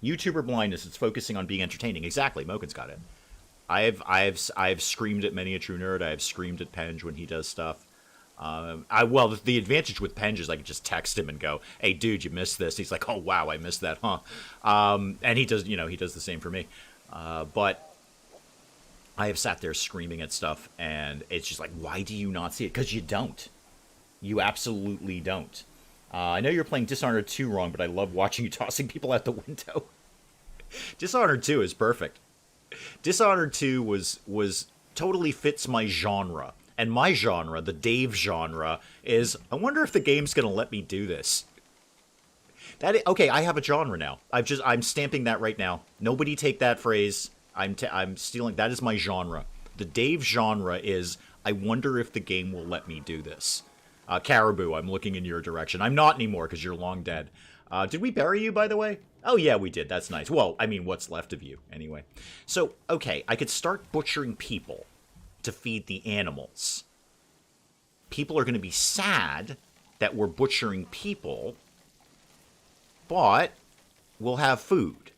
YouTuber blindness, it's focusing on being entertaining. Exactly, Moken's got it. I've screamed at Many a True Nerd. I have screamed at Penge when he does stuff. Well, the advantage with Penge is I can just text him and go, "Hey, dude, you missed this." He's like, "Oh, wow, I missed that, huh?" And he does, he does the same for me. But I have sat there screaming at stuff, and it's just like, why do you not see it? Because you don't. You absolutely don't. I know you're playing Dishonored 2 wrong, but I love watching you tossing people out the window. Dishonored 2 is perfect. Dishonored 2 was totally fits my genre. And my genre, the Dave genre, is, I wonder if the game's going to let me do this. Okay, I have a genre now. I'm stamping that right now. Nobody take that phrase. I'm stealing. That is my genre. The Dave genre is, I wonder if the game will let me do this. Caribou, I'm looking in your direction. I'm not anymore because you're long dead. Did we bury you, by the way? Oh, yeah, we did. That's nice. Well, I mean, what's left of you, anyway. So, okay, I could start butchering people to feed the animals. People are going to be sad that we're butchering people, but we'll have food.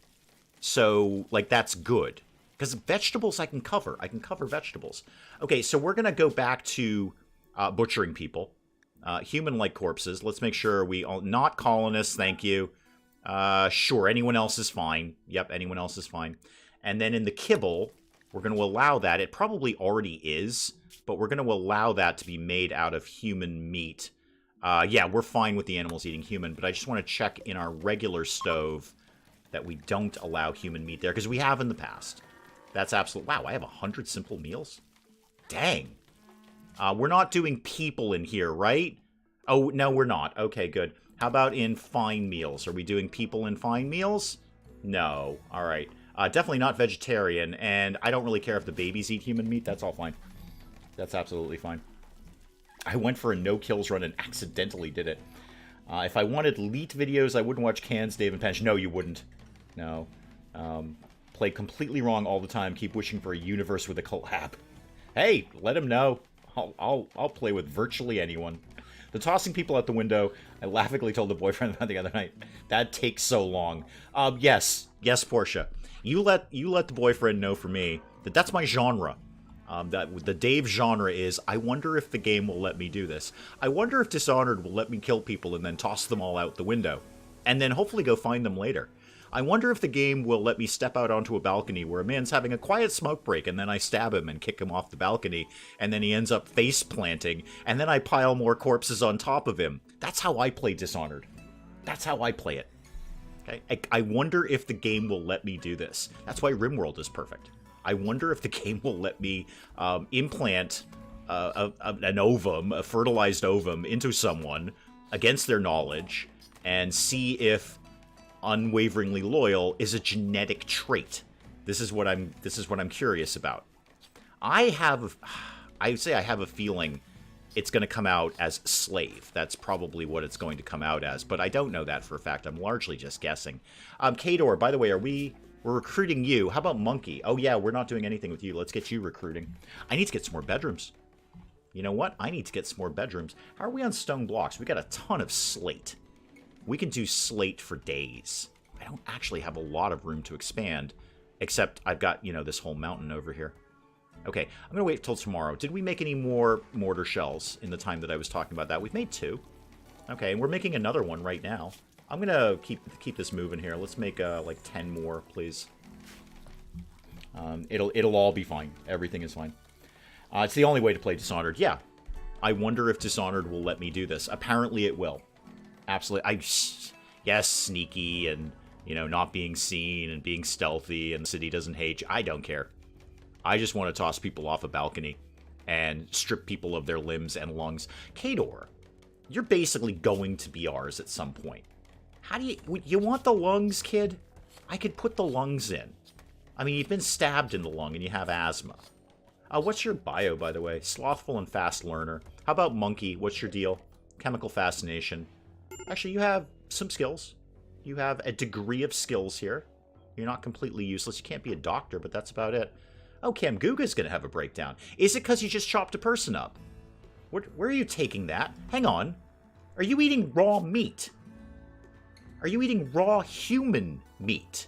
So, like, that's good. Because vegetables I can cover. I can cover vegetables. Okay, so we're going to go back to butchering people. Human-like corpses. Let's make sure we all... Not colonists, thank you. Sure, anyone else is fine. Yep, anyone else is fine. And then in the kibble, we're going to allow that. It probably already is, but we're going to allow that to be made out of human meat. Yeah, we're fine with the animals eating human, but I just want to check in our regular stove that we don't allow human meat there, because we have in the past. That's absolute... Wow, I have 100 simple meals? Dang. We're not doing people in here, right? Oh, no, we're not. Okay, good. How about in fine meals? Are we doing people in fine meals? No. All right. Definitely not vegetarian, and I don't really care if the babies eat human meat. That's all fine. That's absolutely fine. I went for a no-kills run and accidentally did it. If I wanted leet videos, I wouldn't watch Cans, Dave, and Penge. No, you wouldn't. No. Play completely wrong all the time. Keep wishing for a universe with a collab. Hey, let him know. I'll play with virtually anyone. The tossing people out the window, I laughingly told the boyfriend about the other night. That takes so long. Yes, Portia. You let the boyfriend know for me that that's my genre. That the Dave genre is, I wonder if the game will let me do this. I wonder if Dishonored will let me kill people and then toss them all out the window. And then hopefully go find them later. I wonder if the game will let me step out onto a balcony where a man's having a quiet smoke break, and then I stab him and kick him off the balcony, and then he ends up face planting, and then I pile more corpses on top of him. That's how I play Dishonored. That's how I play it. Okay? I wonder if the game will let me do this. That's why RimWorld is perfect. I wonder if the game will let me implant an ovum, a fertilized ovum, into someone against their knowledge, and see if unwaveringly loyal is a genetic trait. This is what I'm curious about. I would say I have a feeling it's going to come out as slave. That's probably what it's going to come out as, but I don't know that for a fact. I'm largely just guessing. Kador, by the way, we're recruiting you. How about Monkey? Oh yeah, we're not doing anything with you. Let's get you recruiting. I need to get some more bedrooms. You know what? I need to get some more bedrooms. How are we on stone blocks? We got a ton of slate. We can do slate for days. I don't actually have a lot of room to expand, except I've got, you know, this whole mountain over here. Okay, I'm going to wait till tomorrow. Did we make any more mortar shells in the time that I was talking about that? We've made 2. Okay, and we're making another one right now. I'm going to keep this moving here. Let's make, like, 10 more, please. It'll all be fine. Everything is fine. It's the only way to play Dishonored. Yeah. I wonder if Dishonored will let me do this. Apparently it will. Absolutely. Yes, sneaky and, you know, not being seen and being stealthy and the city doesn't hate you. I don't care. I just want to toss people off a balcony and strip people of their limbs and lungs. Kador, you're basically going to be ours at some point. How do you want the lungs, kid? I could put the lungs in. I mean, you've been stabbed in the lung and you have asthma. What's your bio, by the way? Slothful and fast learner. How about Monkey? What's your deal? Chemical fascination. Actually, you have some skills. You have a degree of skills here. You're not completely useless. You can't be a doctor, but that's about it. Oh, Camguga's going to have a breakdown. Is it because you just chopped a person up? Where are you taking that? Hang on. Are you eating raw meat? Are you eating raw human meat?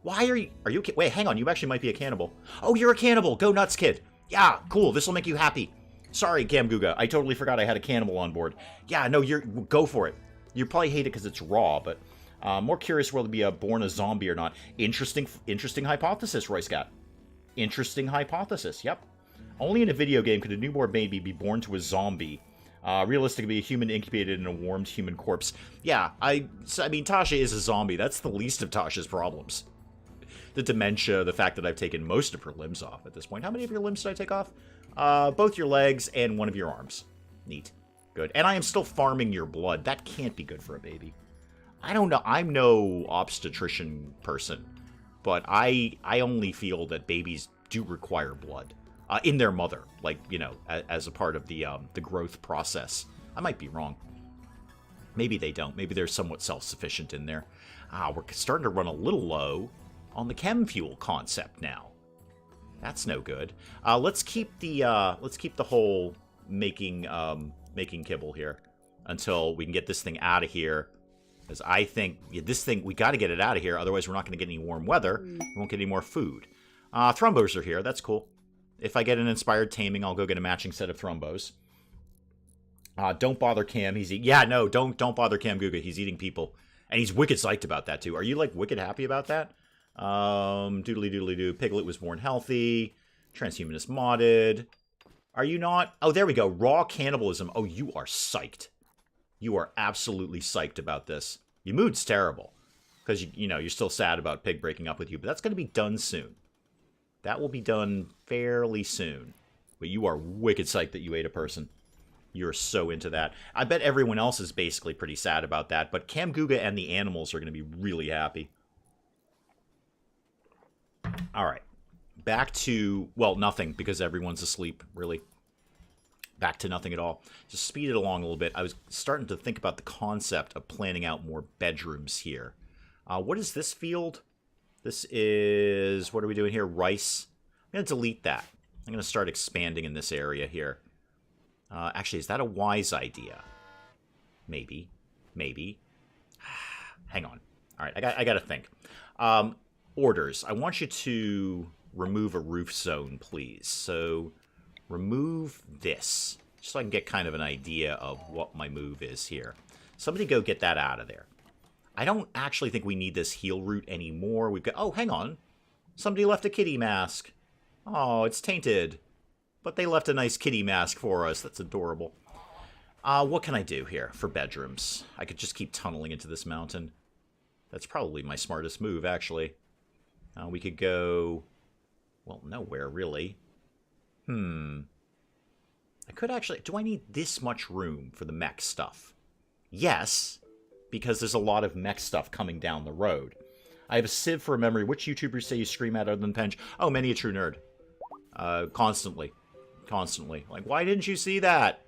Why are you... Wait, hang on. You actually might be a cannibal. Oh, you're a cannibal. Go nuts, kid. Yeah, cool. This will make you happy. Sorry, Camguga. I totally forgot I had a cannibal on board. Yeah, no, go for it. You probably hate it because it's raw, but... more curious whether to be born a zombie or not. Interesting hypothesis, Royscat. Interesting hypothesis, yep. Only in a video game could a newborn baby be born to a zombie. Realistically, a human incubated in a warmed human corpse. Yeah, I mean, Tasha is a zombie. That's the least of Tasha's problems. The dementia, the fact that I've taken most of her limbs off at this point. How many of your limbs did I take off? Both your legs and one of your arms. Neat. Good. And I am still farming your blood. That can't be good for a baby. I don't know. I'm no obstetrician person. But I only feel that babies do require blood in their mother, like, you know, as a part of the growth process. I might be wrong. Maybe they don't. Maybe they're somewhat self-sufficient in there. We're starting to run a little low on the chem fuel concept now. That's no good. Let's keep the whole making kibble here until we can get this thing out of here. Because I think this thing, we got to get it out of here. Otherwise, we're not going to get any warm weather. We won't get any more food. Thrombos are here. That's cool. If I get an inspired taming, I'll go get a matching set of thrombos. Don't bother Cam. He's eating. Yeah, no, don't bother Cam Guga. He's eating people. And he's wicked psyched about that, too. Are you, like, wicked happy about that? Doodly doodly doo. Piglet was born healthy. Transhumanist modded. Are you not? Oh, there we go. Raw cannibalism. Oh, you are psyched. You are absolutely psyched about this. Your mood's terrible. Because, you know, you're still sad about Pig breaking up with you. But that's going to be done soon. That will be done fairly soon. But you are wicked psyched that you ate a person. You're so into that. I bet everyone else is basically pretty sad about that. But Cam Guga and the animals are going to be really happy. Alright. Back to, well, nothing. Because everyone's asleep, really. Back to nothing at all. Just speed it along a little bit. I was starting to think about the concept of planning out more bedrooms here. What is this field? This is... What are we doing here? Rice. I'm going to delete that. I'm going to start expanding in this area here. Actually, is that a wise idea? Maybe. Maybe. Hang on. All right, I got to think. Orders. I want you to remove a roof zone, please. So... remove this, just so I can get kind of an idea of what my move is here. Somebody go get that out of there. I don't actually think we need this heal route anymore. We've got... Oh, hang on. Somebody left a kitty mask. Oh, it's tainted. But they left a nice kitty mask for us. That's adorable. What can I do here for bedrooms? I could just keep tunneling into this mountain. That's probably my smartest move, actually. We could go... Well, nowhere, really. I could actually... Do I need this much room for the mech stuff? Yes, because there's a lot of mech stuff coming down the road. I have a sieve for a memory. Which YouTubers say you scream at other than Penge? Oh, many a true nerd. Constantly. constantly. Like, why didn't you see that?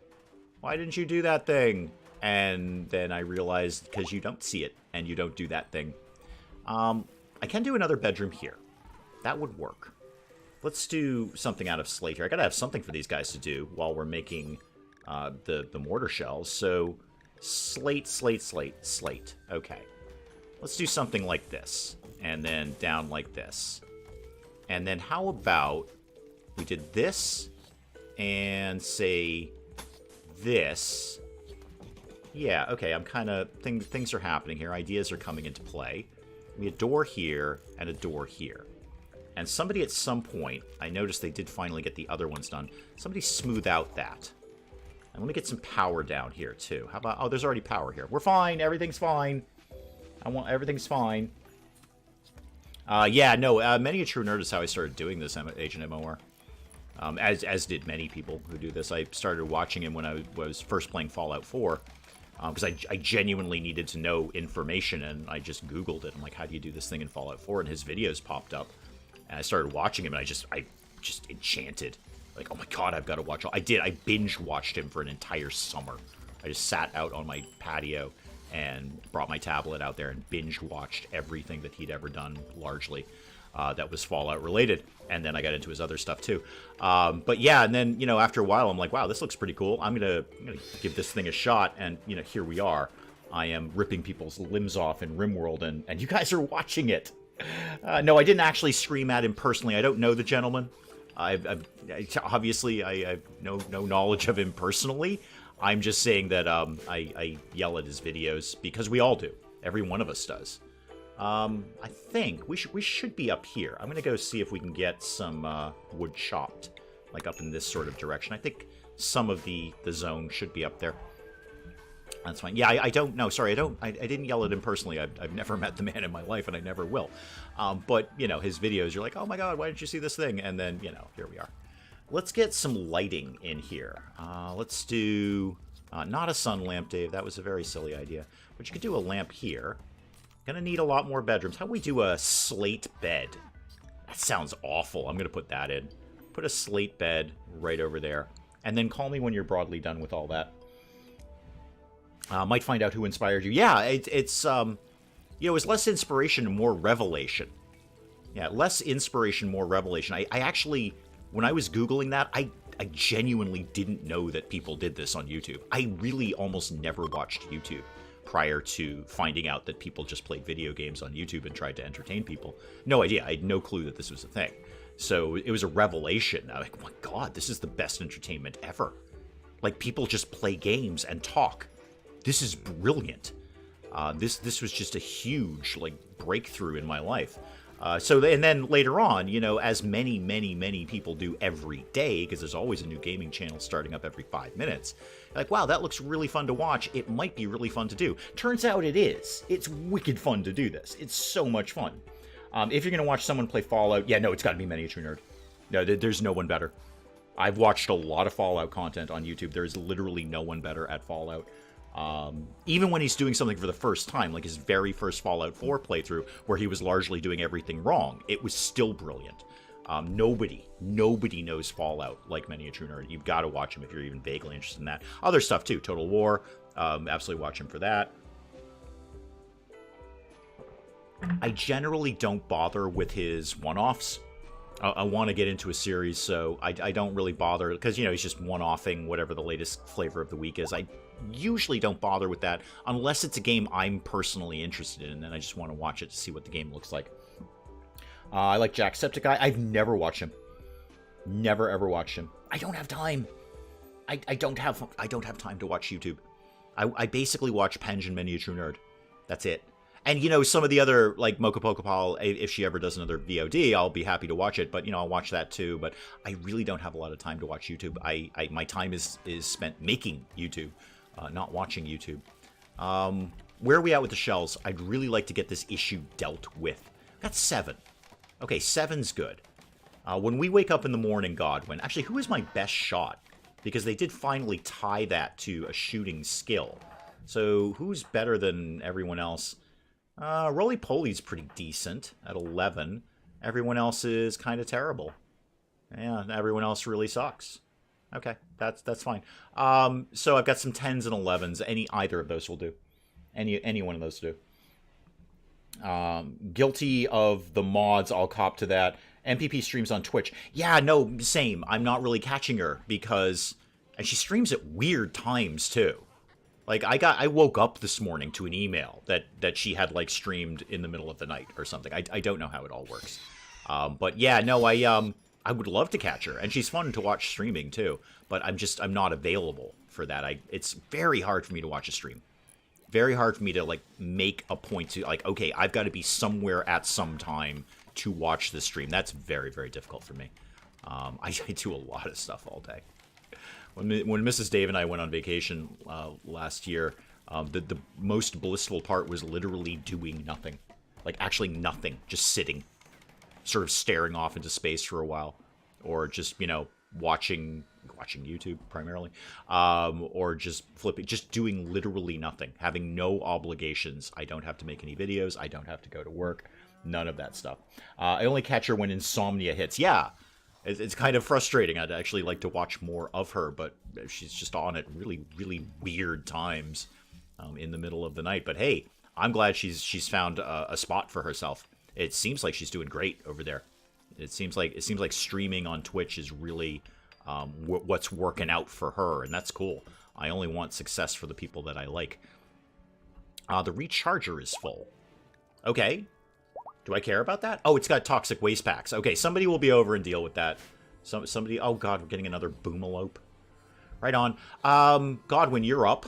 Why didn't you do that thing? And then I realized because you don't see it and you don't do that thing. I can do another bedroom here. That would work. Let's do something out of slate here. I gotta have something for these guys to do while we're making the mortar shells. So slate, slate, slate, slate. Okay. Let's do something like this. And then down like this. And then how about we did this and say this. Yeah, okay, I'm kind of... Things are happening here. Ideas are coming into play. We have a door here and a door here. And somebody at some point, I noticed they did finally get the other ones done. Somebody smooth out that. And let me get some power down here, too. How about... Oh, there's already power here. We're fine. Everything's fine. Everything's fine. Yeah, no, Many a True Nerd is how I started doing this, Agent MOR. As did many people who do this. I started watching him when I was first playing Fallout 4. Because I genuinely needed to know information, and I just Googled it. I'm like, how do you do this thing in Fallout 4? And his videos popped up. And I started watching him, and I just enchanted. Like, oh my god, I've got to watch all... I binge-watched him for an entire summer. I just sat out on my patio and brought my tablet out there and binge-watched everything that he'd ever done, largely, that was Fallout-related. And then I got into his other stuff, too. But yeah, and then, you know, after a while, I'm like, wow, this looks pretty cool. I'm gonna give this thing a shot, and, you know, here we are. I am ripping people's limbs off in RimWorld, and you guys are watching it. No, I didn't actually scream at him personally. I don't know the gentleman. Obviously, I have no knowledge of him personally. I'm just saying that I yell at his videos because we all do. Every one of us does. I think we should be up here. I'm gonna go see if we can get some wood chopped, like up in this sort of direction. I think some of the zone should be up there. That's fine. Yeah, I don't know. Sorry, I didn't yell at him personally. I've never met the man in my life, and I never will. But, you know, his videos, you're like, oh my god, why didn't you see this thing? And then, you know, here we are. Let's get some lighting in here. Let's do... not a sun lamp, Dave. That was a very silly idea. But you could do a lamp here. Gonna need a lot more bedrooms. How do we do a slate bed? That sounds awful. I'm gonna put that in. Put a slate bed right over there. And then call me when you're broadly done with all that. Might find out who inspired you. Yeah, it's you know, it was less inspiration and more revelation. Yeah, less inspiration, more revelation. I actually, when I was Googling that, I genuinely didn't know that people did this on YouTube. I really almost never watched YouTube prior to finding out that people just played video games on YouTube and tried to entertain people. No idea. I had no clue that this was a thing. So it was a revelation. I'm like, oh my god, this is the best entertainment ever. Like, people just play games and talk. This is brilliant. This was just a huge, like, breakthrough in my life. And then later on, you know, as many people do every day, because there's always a new gaming channel starting up every 5 minutes, like, wow, that looks really fun to watch. It might be really fun to do. Turns out it is. It's wicked fun to do this. It's so much fun. If you're going to watch someone play Fallout, yeah, no, it's got to be Many a True Nerd. No, there's no one better. I've watched a lot of Fallout content on YouTube. There's literally no one better at Fallout. Even when he's doing something for the first time, like his very first Fallout 4 playthrough, where he was largely doing everything wrong, it was still brilliant. Nobody knows Fallout like Many a True Nerd. You've got to watch him if you're even vaguely interested in that. Other stuff too, Total War, absolutely watch him for that. I generally don't bother with his one-offs. I want to get into a series, so I don't really bother, because, you know, he's just one-offing whatever the latest flavor of the week is. I usually don't bother with that, unless it's a game I'm personally interested in, and then I just want to watch it to see what the game looks like. I like Jacksepticeye. I've never watched him. Never, ever watched him. I don't have time. I don't have time to watch YouTube. I basically watch Penge and Many a True Nerd. That's it. And, you know, some of the other, like, Mocha Pokepal, if she ever does another VOD, I'll be happy to watch it. But, you know, I'll watch that too. But I really don't have a lot of time to watch YouTube. My time is spent making YouTube, not watching YouTube. Where are we at with the shells? I'd really like to get this issue dealt with. That's 7. Okay, 7's good. When we wake up in the morning, Godwin... Actually, who is my best shot? Because they did finally tie that to a shooting skill. So, who's better than everyone else? Roly Poly's pretty decent at 11. Everyone else is kind of terrible. Yeah, everyone else really sucks. Okay, that's fine. So I've got some 10s and 11s. Either of those will do. Any one of those will do. Guilty of the mods. I'll cop to that. MPP streams on Twitch. Yeah, no, same. I'm not really catching her because, and she streams at weird times too. Like I woke up this morning to an email that she had like streamed in the middle of the night or something. I don't know how it all works. But yeah, no, I would love to catch her, and she's fun to watch streaming too. But I'm not available for that. It's very hard for me to watch a stream. Very hard for me to like make a point to like, okay, I've got to be somewhere at some time to watch the stream. That's very, very difficult for me. I do a lot of stuff all day. When Mrs. Dave and I went on vacation last year, the most blissful part was literally doing nothing. Like actually nothing, just sitting, sort of staring off into space for a while, or just, you know, watching YouTube primarily, or just flipping, just doing literally nothing, having no obligations. I don't have to make any videos. I don't have to go to work. None of that stuff. I only catch her when insomnia hits. Yeah, it's kind of frustrating. I'd actually like to watch more of her, but she's just on at really, really weird times in the middle of the night. But hey, I'm glad she's found a spot for herself. It seems like she's doing great over there. It seems like streaming on Twitch is really what's working out for her, and that's cool. I only want success for the people that I like. The recharger is full. Okay. Do I care about that? Oh, it's got toxic waste packs. Okay, somebody will be over and deal with that. Somebody... Oh, God, we're getting another boomalope. Right on. Godwin, you're up.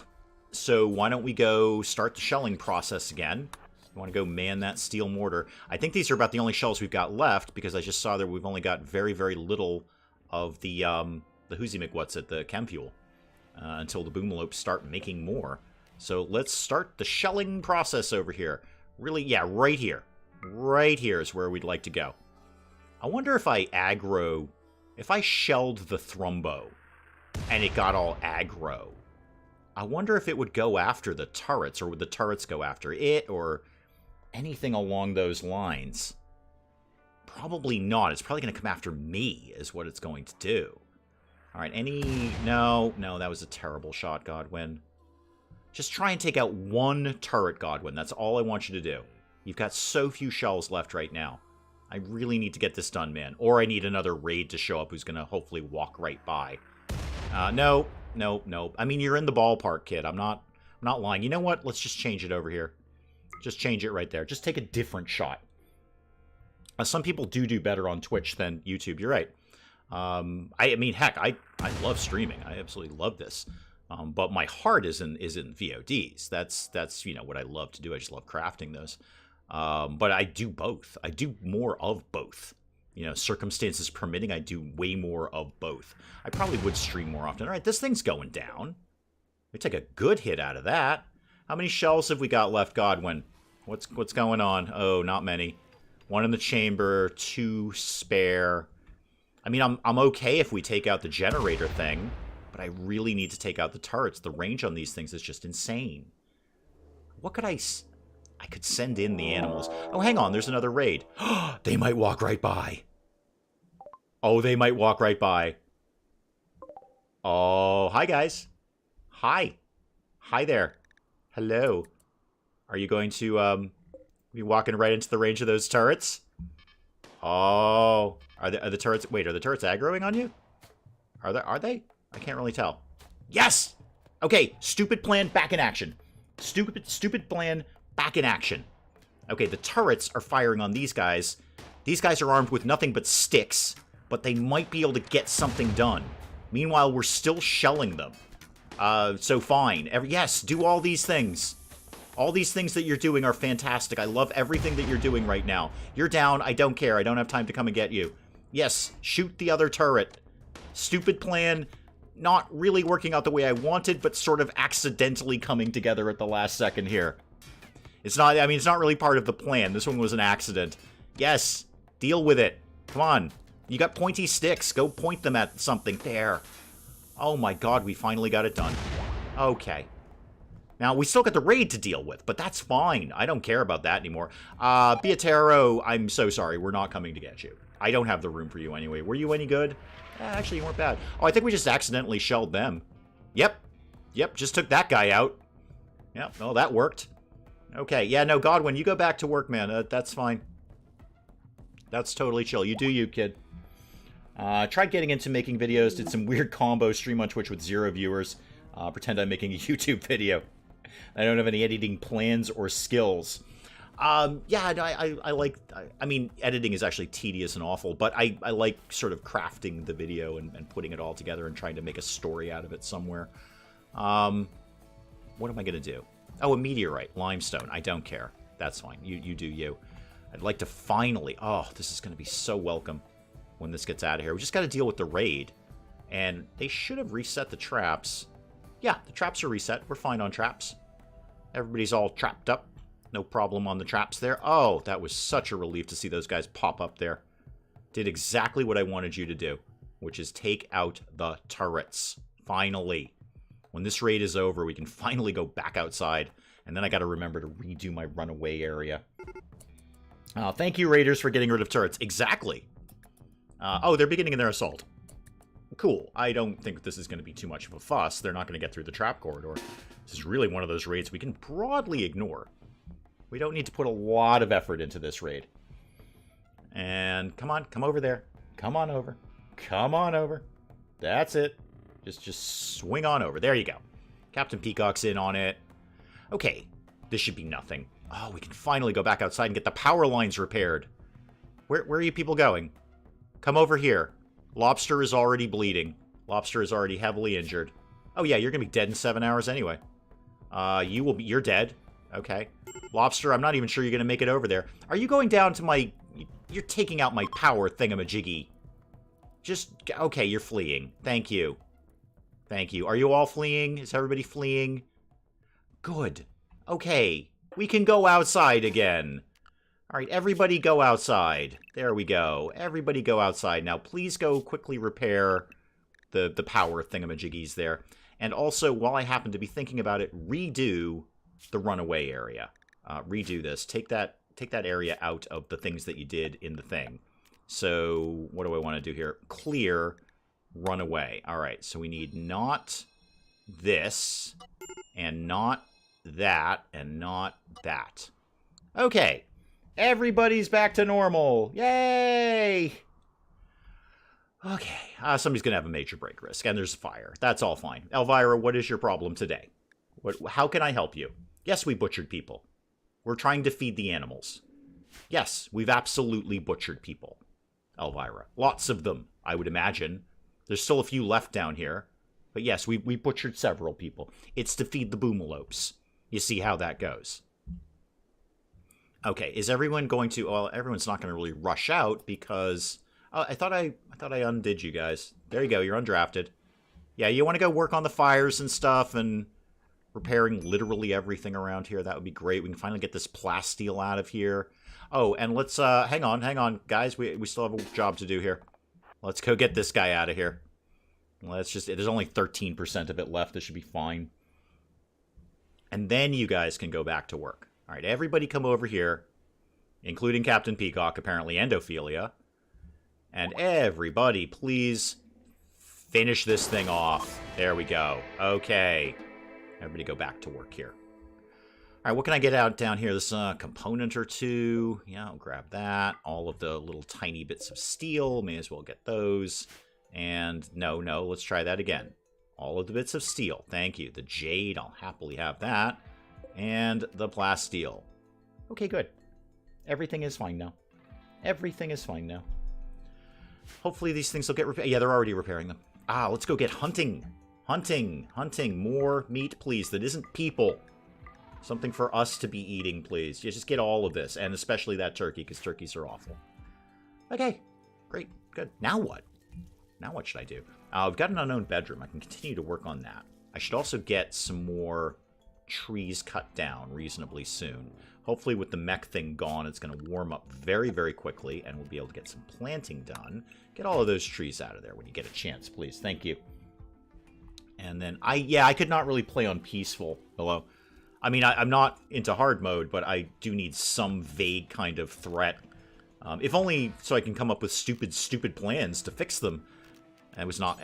So why don't we go start the shelling process again? You want to go man that steel mortar. I think these are about the only shells we've got left, because I just saw that we've only got very, very little of the Whoozy McWhat's at the chem fuel until the boomalopes start making more. So let's start the shelling process over here. Really, yeah, right here. Right here is where we'd like to go. I wonder if if I shelled the Thrumbo and it got all aggro, I wonder if it would go after the turrets, or would the turrets go after it, or anything along those lines. Probably not. It's probably going to come after me, is what it's going to do. All right, no, that was a terrible shot, Godwin. Just try and take out one turret, Godwin. That's all I want you to do. You've got so few shells left right now. I really need to get this done, man. Or I need another raid to show up who's going to hopefully walk right by. No. I mean, you're in the ballpark, kid. I'm not lying. You know what? Let's just change it over here. Just change it right there. Just take a different shot. Some people do better on Twitch than YouTube. You're right. I mean, heck, I love streaming. I absolutely love this. But my heart is in VODs. That's you know what I love to do. I just love crafting those. But I do both. I do more of both. You know, circumstances permitting, I do way more of both. I probably would stream more often. All right, this thing's going down. We take a good hit out of that. How many shells have we got left, Godwin? What's going on? Oh, not many. One in the chamber, 2 spare. I mean, I'm okay if we take out the generator thing, but I really need to take out the turrets. The range on these things is just insane. What could I could send in the animals. Oh, hang on, there's another raid. They might walk right by. Oh, they might walk right by. Oh, hi, guys. Hi. Hi there. Hello. Are you going to be walking right into the range of those turrets? Oh, are the turrets... Wait, are the turrets aggroing on you? Are they? I can't really tell. Yes! Okay, stupid plan back in action. Stupid plan back in action. Okay, the turrets are firing on these guys. These guys are armed with nothing but sticks, but they might be able to get something done. Meanwhile, we're still shelling them. So fine. Yes, do all these things. All these things that you're doing are fantastic. I love everything that you're doing right now. You're down. I don't care. I don't have time to come and get you. Yes, shoot the other turret. Stupid plan. Not really working out the way I wanted, but sort of accidentally coming together at the last second here. It's not, I mean, it's not really part of the plan. This one was an accident. Yes, deal with it. Come on. You got pointy sticks. Go point them at something. There. Oh my god, we finally got it done. Okay. Now, we still got the raid to deal with, but that's fine. I don't care about that anymore. Beatero, I'm so sorry. We're not coming to get you. I don't have the room for you anyway. Were you any good? Actually, you weren't bad. Oh, I think we just accidentally shelled them. Yep. Yep, just took that guy out. Yep, well, that worked. Okay, yeah, no, Godwin, you go back to work, man. That's fine. That's totally chill. You do you, kid. Tried getting into making videos. Did some weird combo stream on Twitch with 0 viewers. Pretend I'm making a YouTube video. I don't have any editing plans or skills. Yeah, I like... I mean, editing is actually tedious and awful, but I like sort of crafting the video and putting it all together and trying to make a story out of it somewhere. What am I going to do? Oh, a meteorite. Limestone. I don't care. That's fine. You do you. I'd like to finally... Oh, this is going to be so welcome when this gets out of here. We just got to deal with the raid. And they should have reset the traps. Yeah, the traps are reset. We're fine on traps. Everybody's all trapped up. No problem on the traps there. Oh, that was such a relief to see those guys pop up there. Did exactly what I wanted you to do, which is take out the turrets. Finally. When this raid is over, we can finally go back outside. And then I got to remember to redo my runaway area. Thank you, raiders, for getting rid of turrets. Exactly. Oh, they're beginning their assault. Cool. I don't think this is going to be too much of a fuss. They're not going to get through the trap corridor. This is really one of those raids we can broadly ignore. We don't need to put a lot of effort into this raid. And come on, come over there. Come on over. Come on over. That's it. Just swing on over. There you go. Captain Peacock's in on it. Okay, this should be nothing. Oh, we can finally go back outside and get the power lines repaired. Where are you people going? Come over here. Lobster is already bleeding. Lobster is already heavily injured. Oh yeah, you're gonna be dead in 7 hours anyway. You're dead. Okay. Lobster, I'm not even sure you're gonna make it over there. Are you going down to my... You're taking out my power thingamajiggy. Just... Okay, you're fleeing. Thank you. Thank you. Are you all fleeing? Is everybody fleeing? Good. Okay. We can go outside again. Alright, everybody go outside. There we go. Everybody go outside. Now, please go quickly repair the power thingamajiggies there. And also, while I happen to be thinking about it, redo the runaway area. Redo this. Take that area out of the things that you did in the thing. So, what do I want to do here? Clear, runaway. Alright, so we need not this, and not that, and not that. Okay. Everybody's back to normal. Yay! Okay. Somebody's going to have a major break risk, and there's fire. That's all fine. Elvira, what is your problem today? How can I help you? Yes, we butchered people. We're trying to feed the animals. Yes, we've absolutely butchered people. Elvira. Lots of them, I would imagine. There's still a few left down here. But yes, we butchered several people. It's to feed the boomalopes. You see how that goes. Okay, is everyone going to... Well, everyone's not going to really rush out because... Oh, I thought I undid you guys. There you go, you're undrafted. Yeah, you want to go work on the fires and stuff and repairing literally everything around here. That would be great. We can finally get this plasteel out of here. Oh, and let's... hang on, guys. We still have a job to do here. Let's go get this guy out of here. Let's just... There's only 13% of it left. This should be fine. And then you guys can go back to work. All right, everybody come over here, including Captain Peacock, apparently, and Ophelia. And everybody, please finish this thing off. There we go. Okay. Everybody go back to work here. All right, what can I get out down here? This component or two. Yeah, I'll grab that. All of the little tiny bits of steel. May as well get those. And no, let's try that again. All of the bits of steel. Thank you. The jade, I'll happily have that. And the plasteel. Okay, good. Everything is fine now. Everything is fine now. Hopefully these things will get repaired. Yeah, they're already repairing them. Let's go get hunting. Hunting. More meat, please. That isn't people. Something for us to be eating, please. Yeah, just get all of this. And especially that turkey, because turkeys are awful. Okay. Great. Good. Now what? Now what should I do? I've got an unknown bedroom. I can continue to work on that. I should also get some more trees cut down reasonably soon. Hopefully with the mech thing gone, it's going to warm up very, very quickly, and we'll be able to get some planting done. Get all of those trees out of there when you get a chance, please. Thank you. And then, I could not really play on peaceful. Hello? I mean, I'm not into hard mode, but I do need some vague kind of threat If only so I can come up with stupid plans to fix them. It was not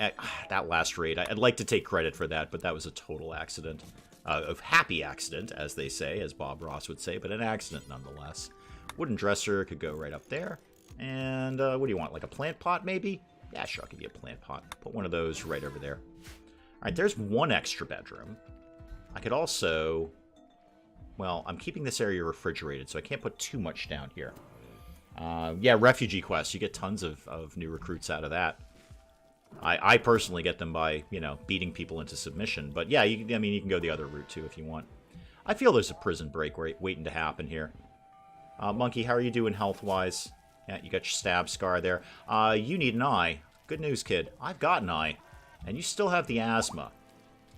that last raid. I'd like to take credit for that, but that was a total accident. A happy accident, as they say, as Bob Ross would say, but an accident nonetheless. Wooden dresser could go right up there. And what do you want, like a plant pot maybe? Yeah, sure, I'll give you a plant pot. Put one of those right over there. All right, there's one extra bedroom. I could also... Well, I'm keeping this area refrigerated, so I can't put too much down here. Yeah, refugee quests. You get tons of new recruits out of that. I personally get them by, you know, beating people into submission. But yeah, I mean, you can go the other route too if you want. I feel there's a prison break waiting to happen here. Monkey, how are you doing health-wise? Yeah, you got your stab scar there. You need an eye. Good news, kid. I've got an eye. And you still have the asthma.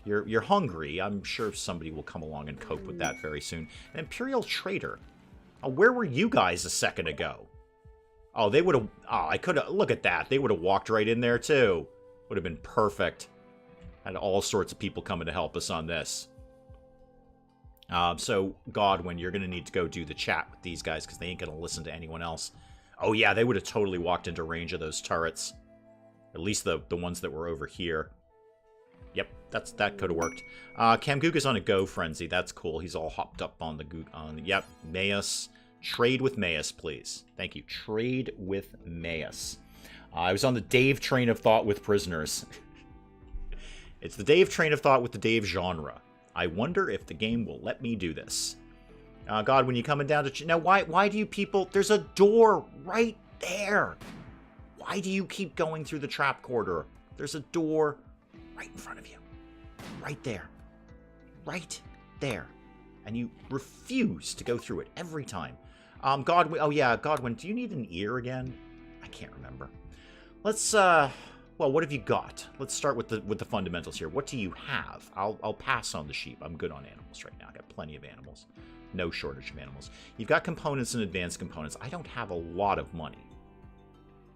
You're hungry. I'm sure somebody will come along and cope with that very soon. An Imperial Trader. Where were you guys a second ago? Oh, they would have... Oh, I could have... Look at that. They would have walked right in there, too. Would have been perfect. Had all sorts of people coming to help us on this. So, Godwin, you're going to need to go do the chat with these guys because they ain't going to listen to anyone else. Oh, yeah, they would have totally walked into range of those turrets. At least the ones that were over here. Yep, that could have worked. Camguga's on a go frenzy. That's cool. He's all hopped up on the... Yep, Maus... Trade with Maus, please. Thank you. Trade with Maus. I was on the Dave train of thought with prisoners. It's the Dave train of thought with the Dave genre. I wonder if the game will let me do this. God, when you coming down to... Now, why do you people... There's a door right there. Why do you keep going through the trap corridor? There's a door right in front of you. Right there. Right there. And you refuse to go through it every time. Godwin, oh yeah, Godwin, do you need an ear again? I can't remember. Let's, well, what have you got? Let's start with the fundamentals here. What do you have? I'll pass on the sheep. I'm good on animals right now. I got plenty of animals. No shortage of animals. You've got components and advanced components. I don't have a lot of money.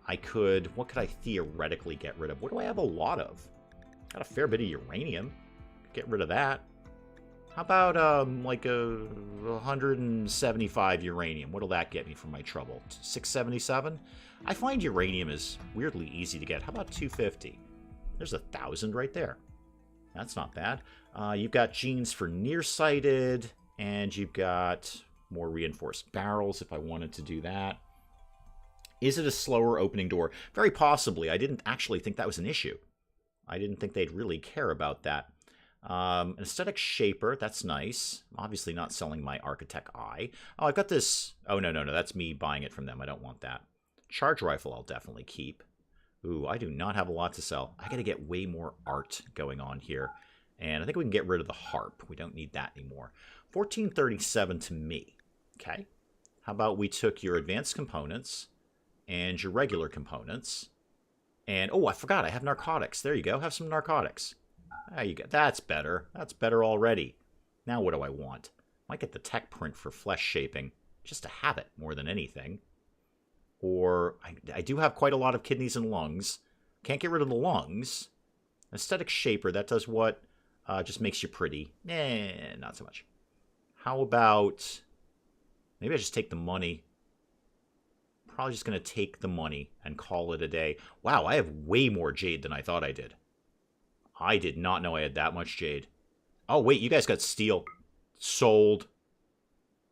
What could I theoretically get rid of? What do I have a lot of? Got a fair bit of uranium. Get rid of that. How about, like a 175 uranium? What'll that get me for my trouble? 677? I find uranium is weirdly easy to get. How about 250? There's 1,000 right there. That's not bad. You've got genes for nearsighted, and you've got more reinforced barrels if I wanted to do that. Is it a slower opening door? Very possibly. I didn't actually think that was an issue. I didn't think they'd really care about that. An aesthetic shaper, that's nice. Obviously not selling my architect eye. Oh, I've got this... Oh, no, that's me buying it from them. I don't want that. Charge rifle I'll definitely keep. Ooh, I do not have a lot to sell. I gotta get way more art going on here. And I think we can get rid of the harp. We don't need that anymore. 1437 to me. Okay. How about we took your advanced components and your regular components. And, oh, I forgot. I have narcotics. There you go. Have some narcotics. There you go. That's better. That's better already. Now what do I want? Might get the tech print for flesh shaping, just to have it more than anything. Or I do have quite a lot of kidneys and lungs. Can't get rid of the lungs. Aesthetic shaper, that does what? Just makes you pretty. Not so much. How about... Maybe I just take the money. Probably just going to take the money and call it a day. Wow, I have way more jade than I thought I did. I did not know I had that much jade. Oh, wait, you guys got steel. Sold.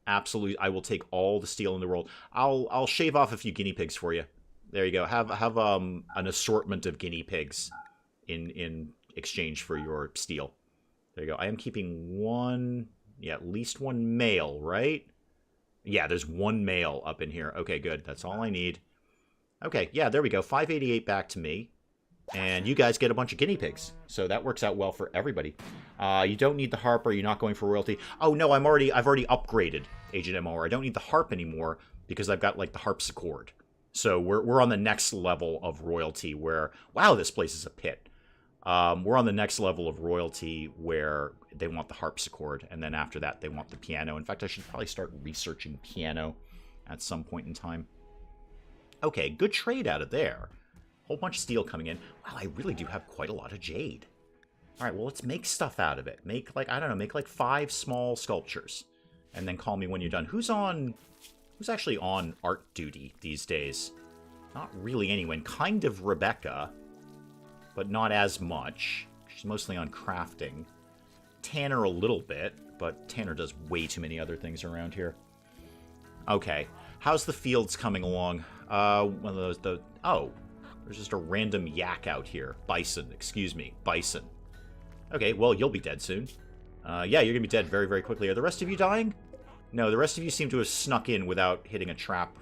Absolutely. I will take all the steel in the world. I'll shave off a few guinea pigs for you. There you go. Have an assortment of guinea pigs in exchange for your steel. There you go. I am keeping one, yeah, at least one male, right? Yeah, there's one male up in here. Okay, good. That's all I need. Okay, yeah, there we go. 588 back to me. And you guys get a bunch of guinea pigs. So that works out well for everybody. You don't need the harp, or you're not going for royalty. Oh, no, I've already upgraded Agent MOR. I don't need the harp anymore because I've got, like, the harpsichord. So we're on the next level of royalty where, wow, this place is a pit. We're on the next level of royalty where they want the harpsichord, and then after that they want the piano. In fact, I should probably start researching piano at some point in time. Okay, good trade out of there. Whole bunch of steel coming in. Wow, I really do have quite a lot of jade. All right, well, let's make stuff out of it. Make, like, I don't know, make like 5 small sculptures. And then call me when you're done. Who's on Who's actually on art duty these days? Not really anyone. Kind of Rebecca, but not as much. She's mostly on crafting. Tanner a little bit, but Tanner does way too many other things around here. Okay. How's the fields coming along? One of those... Oh, there's just a random yak out here. Bison, excuse me. Bison. Okay, well, you'll be dead soon. Yeah, you're gonna be dead very, very quickly. Are the rest of you dying? No, the rest of you seem to have snuck in without hitting a trap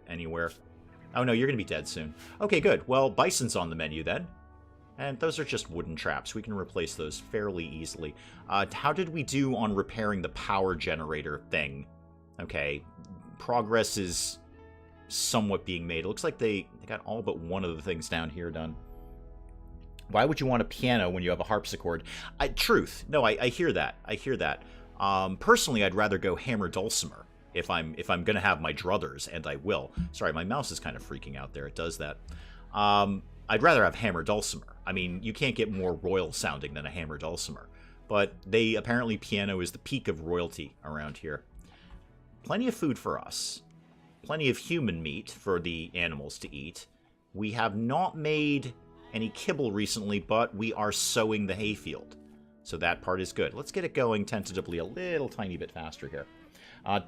anywhere. Oh, no, you're gonna be dead soon. Okay, good. Well, bison's on the menu then. And those are just wooden traps. We can replace those fairly easily. How did we do on repairing the power generator thing? Okay, progress is somewhat being made. It looks like they got all but one of the things down here done. Why would you want a piano when you have a harpsichord? Truth. No, I hear that. I hear that. Personally, I'd rather go hammer dulcimer if I'm gonna have my druthers, and I will. Sorry, my mouse is kind of freaking out there. It does that. I'd rather have hammer dulcimer. I mean, you can't get more royal sounding than a hammer dulcimer. But apparently piano is the peak of royalty around here. Plenty of food for us. Plenty of human meat for the animals to eat. We have not made any kibble recently, but we are sowing the hayfield. So that part is good. Let's get it going tentatively a little tiny bit faster here.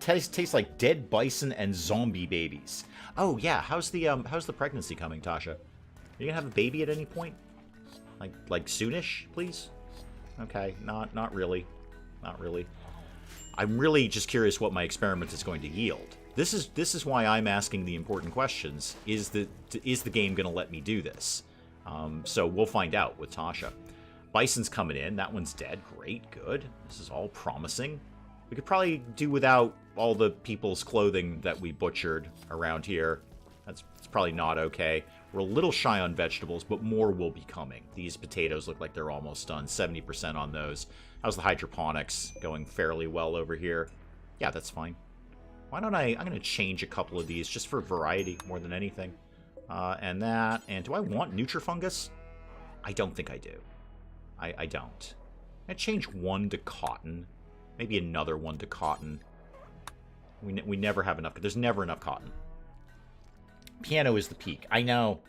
Tastes like dead bison and zombie babies. Oh yeah, how's the pregnancy coming, Tasha? Are you gonna have a baby at any point? Like soonish, please? Okay, not really. Not really. I'm really just curious what my experiment is going to yield. This is why I'm asking the important questions. Is the game going to let me do this? So we'll find out with Tasha. Bison's coming in. That one's dead. Great, good. This is all promising. We could probably do without all the people's clothing that we butchered around here. It's probably not okay. We're a little shy on vegetables, but more will be coming. These potatoes look like they're almost done. 70% on those. How's the hydroponics? Going fairly well over here. Yeah, that's fine. Why don't I'm going to change a couple of these just for variety more than anything. And that. And do I want Nutrifungus? I don't think I do. I don't. I change one to cotton. Maybe another one to cotton. We never have enough. There's never enough cotton. Piano is the peak. I know.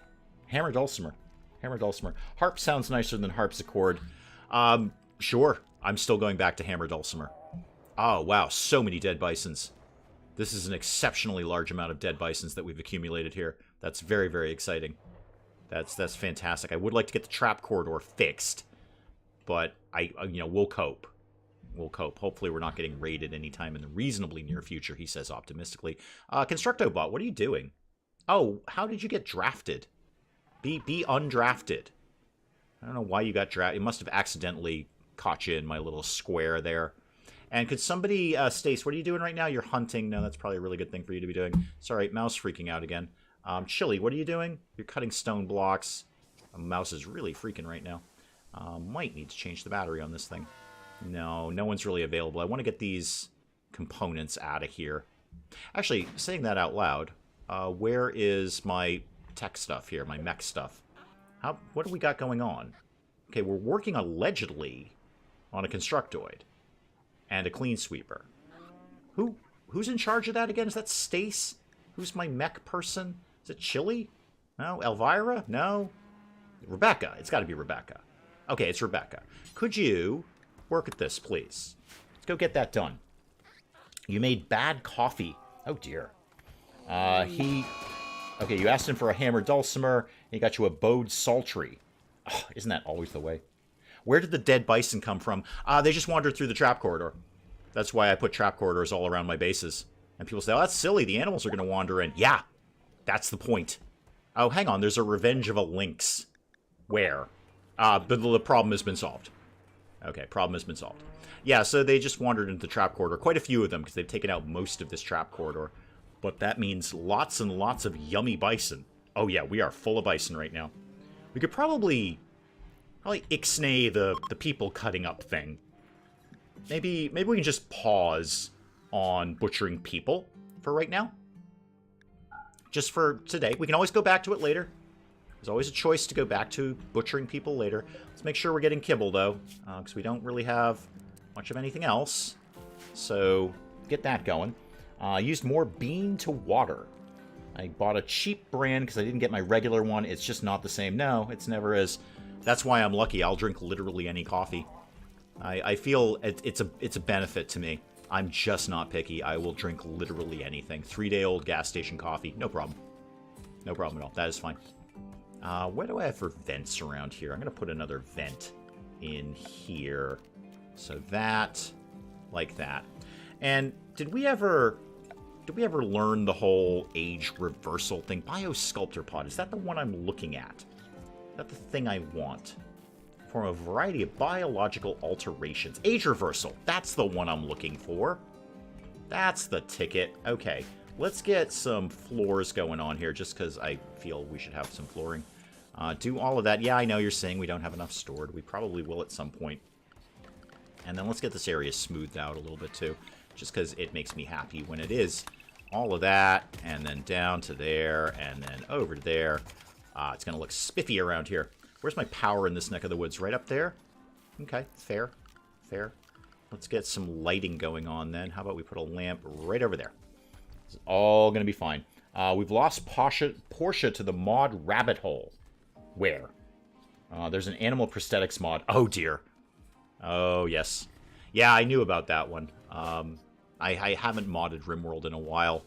Hammer dulcimer. Hammer dulcimer. Harp sounds nicer than harpsichord. Sure. I'm still going back to hammer dulcimer. Oh, wow. So many dead bisons. This is an exceptionally large amount of dead bisons that we've accumulated here. That's very, very exciting. That's fantastic. I would like to get the trap corridor fixed, but we'll cope. We'll cope. Hopefully we're not getting raided anytime in the reasonably near future, he says optimistically. Constructobot, what are you doing? Oh, how did you get drafted? Be undrafted. I don't know why you got drafted. It must have accidentally caught you in my little square there. And could somebody, Stace, what are you doing right now? You're hunting. No, that's probably a really good thing for you to be doing. Sorry, mouse freaking out again. Chili, what are you doing? You're cutting stone blocks. Mouse is really freaking right now. Might need to change the battery on this thing. No one's really available. I want to get these components out of here. Actually, saying that out loud, where is my tech stuff here, my mech stuff? What do we got going on? Okay, we're working allegedly on a constructoid and a clean sweeper. Who's in charge of that again? Is that Stace? Who's my mech person? Is it Chili? No. Elvira? No. Rebecca. It's got to be Rebecca. Okay, it's Rebecca. Could you work at this, please? Let's go get that done. You made bad coffee. Oh, dear. Okay, you asked him for a hammer dulcimer, and he got you a bowed sultry. Oh, isn't that always the way? Where did the dead bison come from? They just wandered through the trap corridor. That's why I put trap corridors all around my bases. And people say, oh, that's silly. The animals are going to wander in. Yeah, that's the point. Oh, hang on. There's a Revenge of a Lynx. Where? But the problem has been solved. Okay, problem has been solved. Yeah, so they just wandered into the trap corridor. Quite a few of them, because they've taken out most of this trap corridor. But that means lots and lots of yummy bison. Oh yeah, we are full of bison right now. We could probably ixnay the people cutting up thing. Maybe we can just pause on butchering people for right now. Just for today. We can always go back to it later. There's always a choice to go back to butchering people later. Let's make sure we're getting kibble, though, because we don't really have much of anything else. So, get that going. Used more bean to water. I bought a cheap brand because I didn't get my regular one. It's just not the same. No, it's never is. That's why I'm lucky. I'll drink literally any coffee. I feel it's a benefit to me. I'm just not picky. I will drink literally anything. 3-day-old gas station coffee. No problem. No problem at all. That is fine. What do I have for vents around here? I'm going to put another vent in here. So that, like that. And did we ever learn the whole age reversal thing? Biosculptor pod, is that the one I'm looking at? Is that the thing I want? For a variety of biological alterations. Age reversal, that's the one I'm looking for. That's the ticket. Okay, let's get some floors going on here, just because I feel we should have some flooring. Do all of that. Yeah, I know you're saying we don't have enough stored. We probably will at some point. And then let's get this area smoothed out a little bit, too. Just because it makes me happy when it is. All of that, and then down to there, and then over to there. It's going to look spiffy around here. Where's my power in this neck of the woods? Right up there? Okay, fair. Fair. Let's get some lighting going on then. How about we put a lamp right over there? It's all going to be fine. We've lost Portia to the mod rabbit hole. Where? There's an animal prosthetics mod. Oh, dear. Oh, yes. Yeah, I knew about that one. I haven't modded RimWorld in a while.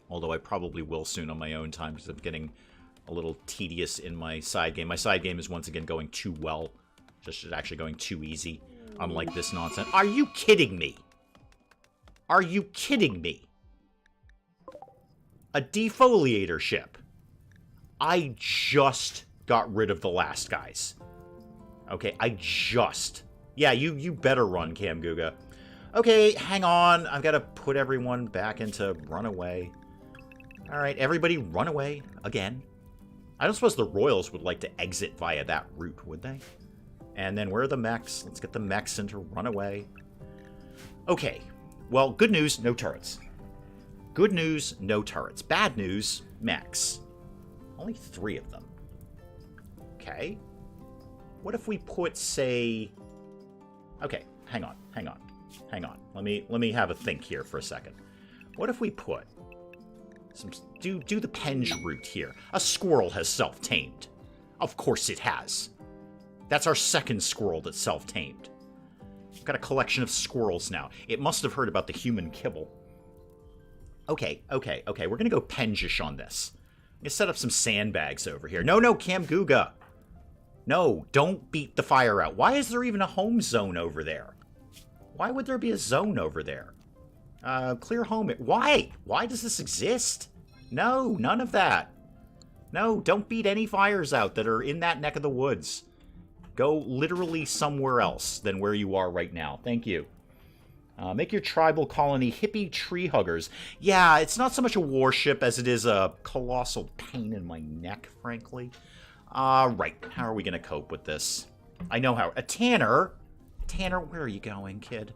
Although I probably will soon on my own time because I'm getting a little tedious in my side game. My side game is once again going too well. Just actually going too easy. Unlike this nonsense. Are you kidding me? Are you kidding me? A defoliator ship. I just got rid of the last guys. Okay, Yeah, you better run, Cam Guga. Okay, hang on. I've got to put everyone back into runaway. Alright, everybody run away again. I don't suppose the Royals would like to exit via that route, would they? And then where are the mechs? Let's get the mechs into runaway. Okay, well, good news, no turrets. Good news, no turrets. Bad news, mechs. Only 3 of them. Okay. What if we put, say... Okay, hang on. Let me have a think here for a second. What if we put some do the penge route here? A squirrel has self-tamed. Of course it has. That's our second squirrel that's self-tamed. We've got a collection of squirrels now. It must have heard about the human kibble. Okay. We're gonna go penge-ish on this. I'm gonna set up some sandbags over here. No, Cam Guga. No, don't beat the fire out. Why is there even a home zone over there? Why would there be a zone over there? Clear home. Why? Why does this exist? No, none of that. No, don't beat any fires out that are in that neck of the woods. Go literally somewhere else than where you are right now. Thank you. Make your tribal colony hippie tree huggers. Yeah, it's not so much a warship as it is a colossal pain in my neck, frankly. Right. How are we going to cope with this? I know how. A Tanner? Tanner, where are you going, kid?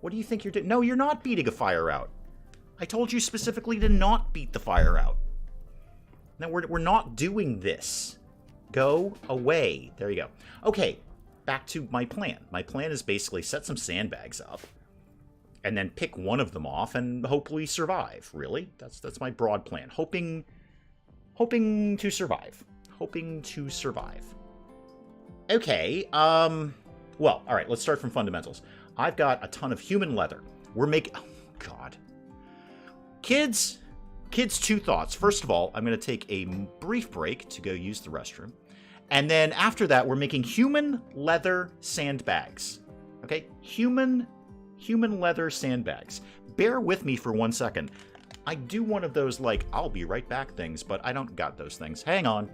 What do you think you're doing? No, you're not beating a fire out. I told you specifically to not beat the fire out. No, we're not doing this. Go away. There you go. Okay, back to my plan. My plan is basically set some sandbags up and then pick one of them off and hopefully survive, really. That's my broad plan. Hoping to survive. Hoping to survive. Okay, well, all right, let's start from fundamentals. I've got a ton of human leather. We're making... Oh, God. Kids, 2 thoughts. First of all, I'm going to take a brief break to go use the restroom. And then after that, we're making human leather sandbags. Okay? Human leather sandbags. Bear with me for 1 second. I do one of those, like, I'll be right back things, but I don't got those things. Hang on.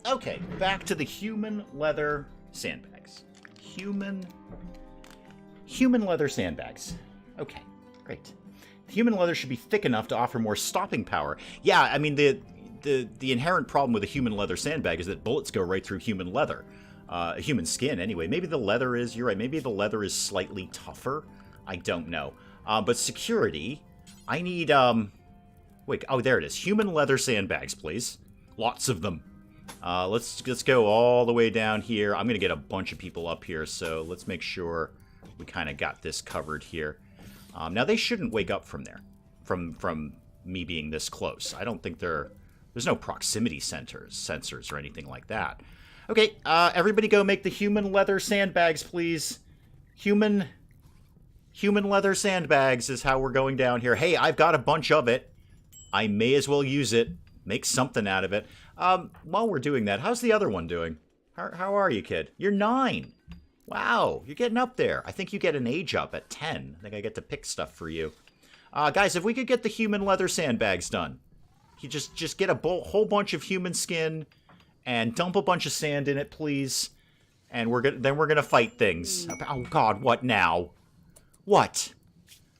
Okay, back to the human leather sandbags. Human leather sandbags. Okay, great. The human leather should be thick enough to offer more stopping power. Yeah, I mean, the inherent problem with a human leather sandbag is that bullets go right through human leather. Human skin, anyway. Maybe the leather is, you're right, maybe the leather is slightly tougher. I don't know. But security, I need, wait, oh, there it is. Human leather sandbags, please. Lots of them. Let's go all the way down here. I'm going to get a bunch of people up here, so let's make sure we kind of got this covered here. Now, they shouldn't wake up from there, from me being this close. I don't think there's no proximity sensors or anything like that. Okay, everybody go make the human leather sandbags, please. Human leather sandbags is how we're going down here. Hey, I've got a bunch of it. I may as well use it. Make something out of it. While we're doing that, how's the other one doing? How are you, kid? You're 9. Wow, you're getting up there. I think you get an age up at 10. I think I get to pick stuff for you. Guys, if we could get the human leather sandbags done. You just get a whole bunch of human skin and dump a bunch of sand in it, please. And then we're gonna fight things. Oh God, what now? What?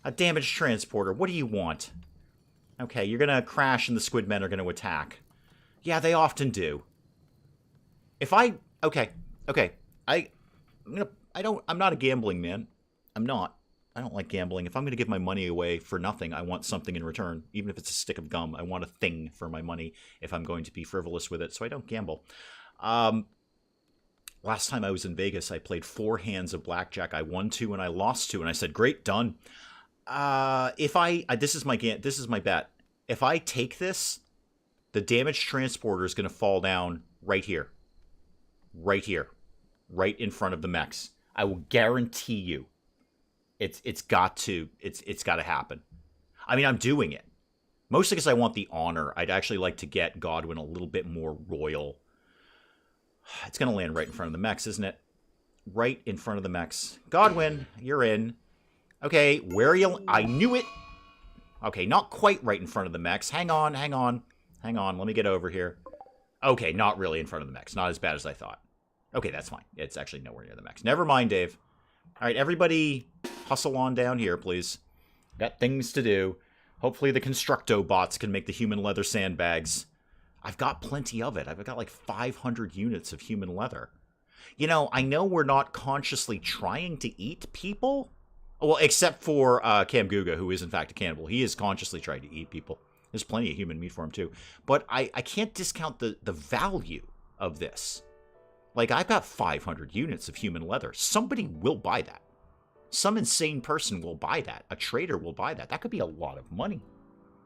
A damaged transporter. What do you want? Okay, you're gonna crash and the squid men are gonna attack. Yeah, they often do. Okay. I'm not a gambling man. I'm not. I don't like gambling. If I'm gonna give my money away for nothing, I want something in return. Even if it's a stick of gum, I want a thing for my money if I'm going to be frivolous with it, so I don't gamble. Last time I was in Vegas, I played 4 hands of blackjack. I won 2 and I lost 2, and I said, "Great, done." This is my bet. If I take this, the damaged transporter is going to fall down right here. Right here. Right in front of the mechs. I will guarantee you. It's got to happen. I mean, I'm doing it. Mostly because I want the honor. I'd actually like to get Godwin a little bit more royal. It's going to land right in front of the mechs, isn't it? Right in front of the mechs. Godwin, you're in. Okay, where are you? I knew it. Okay, not quite right in front of the mechs. Hang on. Let me get over here. Okay, not really in front of the mechs. Not as bad as I thought. Okay, that's fine. It's actually nowhere near the mechs. Never mind, Dave. All right, everybody hustle on down here, please. Got things to do. Hopefully the Constructo bots can make the human leather sandbags. I've got plenty of it. I've got like 500 units of human leather. You know, I know we're not consciously trying to eat people. Well, except for Cam Guga, who is in fact a cannibal. He is consciously trying to eat people. There's plenty of human meat for him too. But I can't discount the value of this. Like, I've got 500 units of human leather. Somebody will buy that. Some insane person will buy that. A trader will buy that. That could be a lot of money.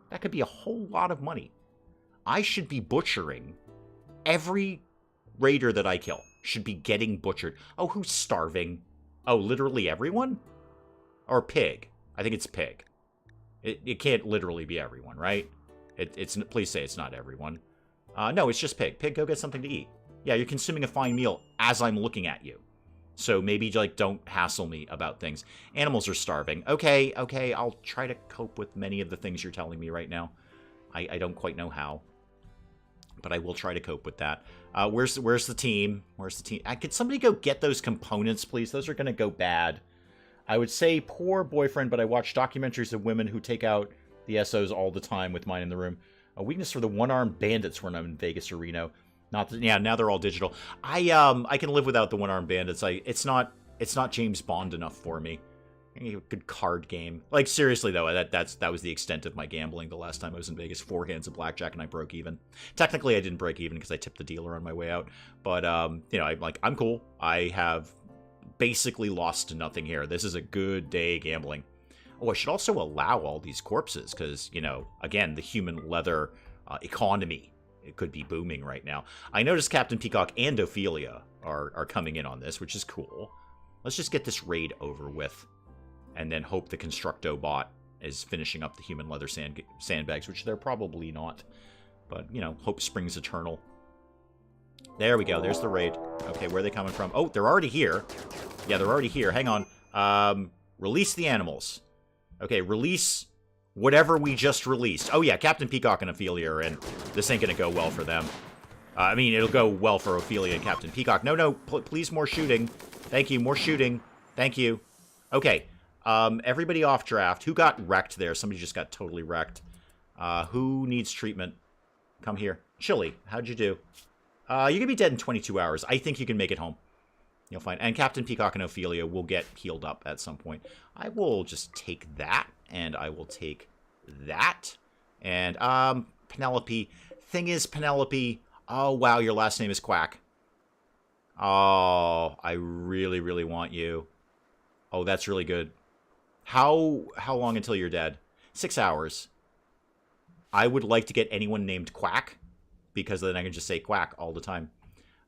That could be a whole lot of money. I should be butchering. Every raider that I kill should be getting butchered. Oh, who's starving? Oh, literally everyone? Or pig. I think it's pig. It can't literally be everyone, right? Please say it's not everyone. No, it's just pig. Pig, go get something to eat. Yeah, you're consuming a fine meal as I'm looking at you. So maybe, like, don't hassle me about things. Animals are starving. Okay, I'll try to cope with many of the things you're telling me right now. I don't quite know how. But I will try to cope with that. Where's the team? Where's the team? Could somebody go get those components, please? Those are going to go bad. I would say poor boyfriend, but I watch documentaries of women who take out the SOs all the time with mine in the room. A weakness for the one-armed bandits when I'm in Vegas or Reno. Now they're all digital. I can live without the one-armed bandits. It's not James Bond enough for me. A good card game. Like, seriously though, that was the extent of my gambling the last time I was in Vegas. 4 hands of blackjack and I broke even. Technically, I didn't break even because I tipped the dealer on my way out. But you know, I'm cool. I have basically lost to nothing here. This is a good day gambling. Oh, I should also allow all these corpses because, you know, again, the human leather economy. It could be booming right now. I noticed Captain Peacock and Ophelia are coming in on this, which is cool. Let's just get this raid over with. And then hope the Constructo bot is finishing up the human leather sandbags, which they're probably not. But, you know, hope springs eternal. There we go. There's the raid. Okay, where are they coming from? Oh, they're already here. Yeah, they're already here. Hang on. Release the animals. Okay, release whatever we just released. Oh, yeah, Captain Peacock and Ophelia are in. This ain't going to go well for them. I mean, it'll go well for Ophelia and Captain Peacock. No, no, please more shooting. Thank you, more shooting. Thank you. Okay, everybody off draft. Who got wrecked there? Somebody just got totally wrecked. Who needs treatment? Come here. Chili, how'd you do? You're going to be dead in 22 hours. I think you can make it home. You'll find. And Captain Peacock and Ophelia will get healed up at some point. I will just take that, and I will take that. And, Penelope. Thing is, Penelope... Oh, wow, your last name is Quack. Oh, I really, really want you. Oh, that's really good. How long until you're dead? 6 hours. I would like to get anyone named Quack, because then I can just say Quack all the time.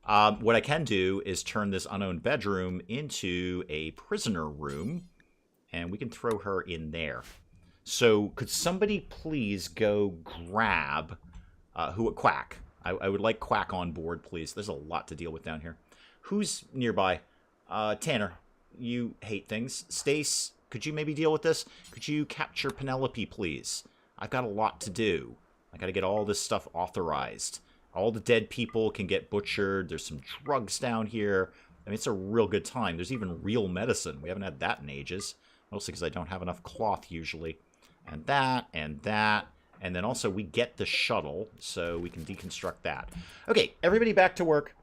What I can do is turn this unowned bedroom into a prisoner room, and we can throw her in there. So, could somebody please go grab Quack? I would like Quack on board, please. There's a lot to deal with down here. Who's nearby? Tanner, you hate things. Stace, could you maybe deal with this? Could you capture Penelope, please? I've got a lot to do. I got to get all this stuff authorized. All the dead people can get butchered. There's some drugs down here. I mean, it's a real good time. There's even real medicine. We haven't had that in ages. Mostly because I don't have enough cloth, usually. And that, and that. And then also we get the shuttle, so we can deconstruct that. Okay, everybody back to work.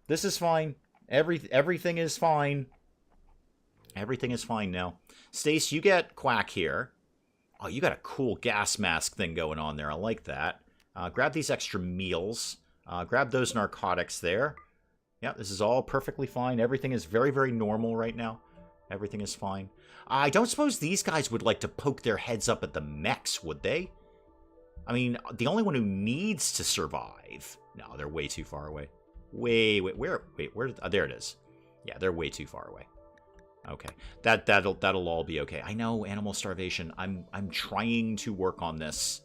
This is fine. Everything is fine. Everything is fine now. Stace, you get Quack here. Oh, you got a cool gas mask thing going on there. I like that. Grab these extra meals. Grab those narcotics there. Yeah, this is all perfectly fine. Everything is very, very normal right now. Everything is fine. I don't suppose these guys would like to poke their heads up at the mechs, would they? I mean, the only one who needs to survive... No, they're way too far away. Wait, where? There it is. Yeah, they're way too far away. Okay, that'll all be okay. I know, animal starvation. I'm trying to work on this.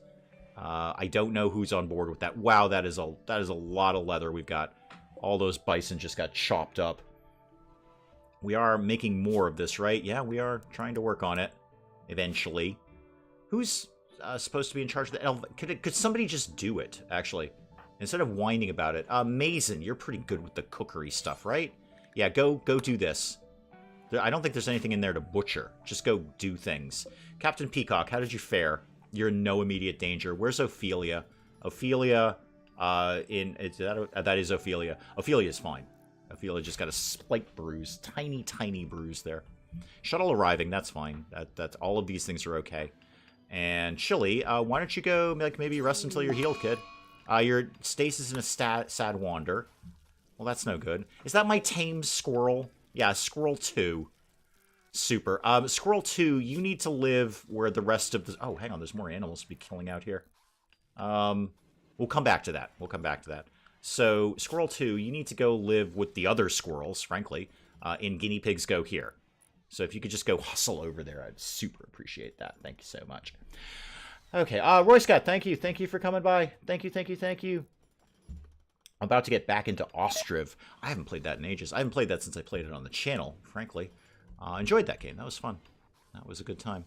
I don't know who's on board with that. Wow, that is a lot of leather we've got. All those bison just got chopped up. We are making more of this, right? Yeah, we are trying to work on it. Eventually. Who's supposed to be in charge of the elf? Could somebody just do it, actually? Instead of whining about it. Mason, you're pretty good with the cookery stuff, right? Yeah, go do this. I don't think there's anything in there to butcher. Just go do things. Captain Peacock, how did you fare? You're in no immediate danger. Where's Ophelia? Ophelia, that is Ophelia. Ophelia's fine. Ophelia just got a slight bruise. Tiny, tiny bruise there. Shuttle arriving, that's fine. That's all of these things are okay. And Chili, why don't you go, like, maybe rest until you're healed, kid? Your stasis in a sad wander. Well, that's no good. Is that my tame squirrel? Yeah, Squirrel 2. Super. Squirrel 2, you need to live where the rest of the... Oh, hang on, there's more animals to be killing out here. We'll come back to that. We'll come back to that. So, Squirrel 2, you need to go live with the other squirrels, frankly, in Guinea Pigs Go Here. So if you could just go hustle over there, I'd super appreciate that. Thank you so much. Okay, Roy Scott, thank you. Thank you for coming by. Thank you, thank you, thank you. I'm about to get back into Ostriv. I haven't played that in ages. I haven't played that since I played it on the channel, frankly. Enjoyed that game. That was fun. That was a good time.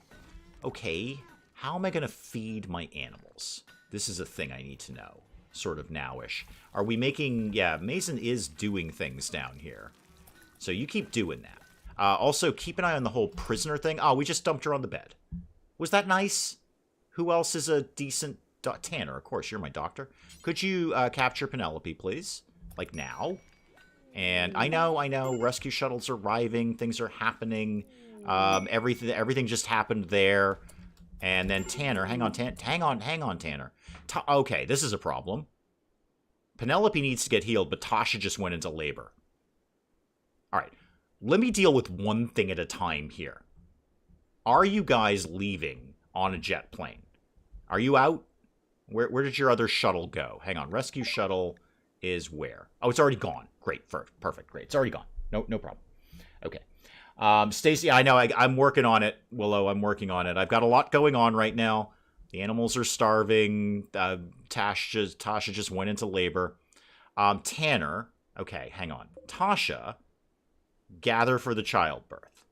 Okay, how am I going to feed my animals? This is a thing I need to know. Sort of nowish. Are we making... Yeah, Mason is doing things down here. So you keep doing that. Also, keep an eye on the whole prisoner thing. Oh, we just dumped her on the bed. Was that nice? Who else is a decent... Tanner, of course, you're my doctor. Could you capture Penelope, please? Like now? And I know, rescue shuttles are arriving, things are happening. Everything just happened there. And then Tanner, hang on, Tanner. Okay, this is a problem. Penelope needs to get healed, but Tasha just went into labor. All right, let me deal with one thing at a time here. Are you guys leaving on a jet plane? Are you out? Where did your other shuttle go? Hang on, rescue shuttle is where? Oh, it's already gone. Great, perfect, great. It's already gone. No problem. Okay. Stacy, I know, I'm working on it. Willow, I'm working on it. I've got a lot going on right now. The animals are starving. Tasha just went into labor. Tanner, okay, hang on. Tasha, gather for the childbirth.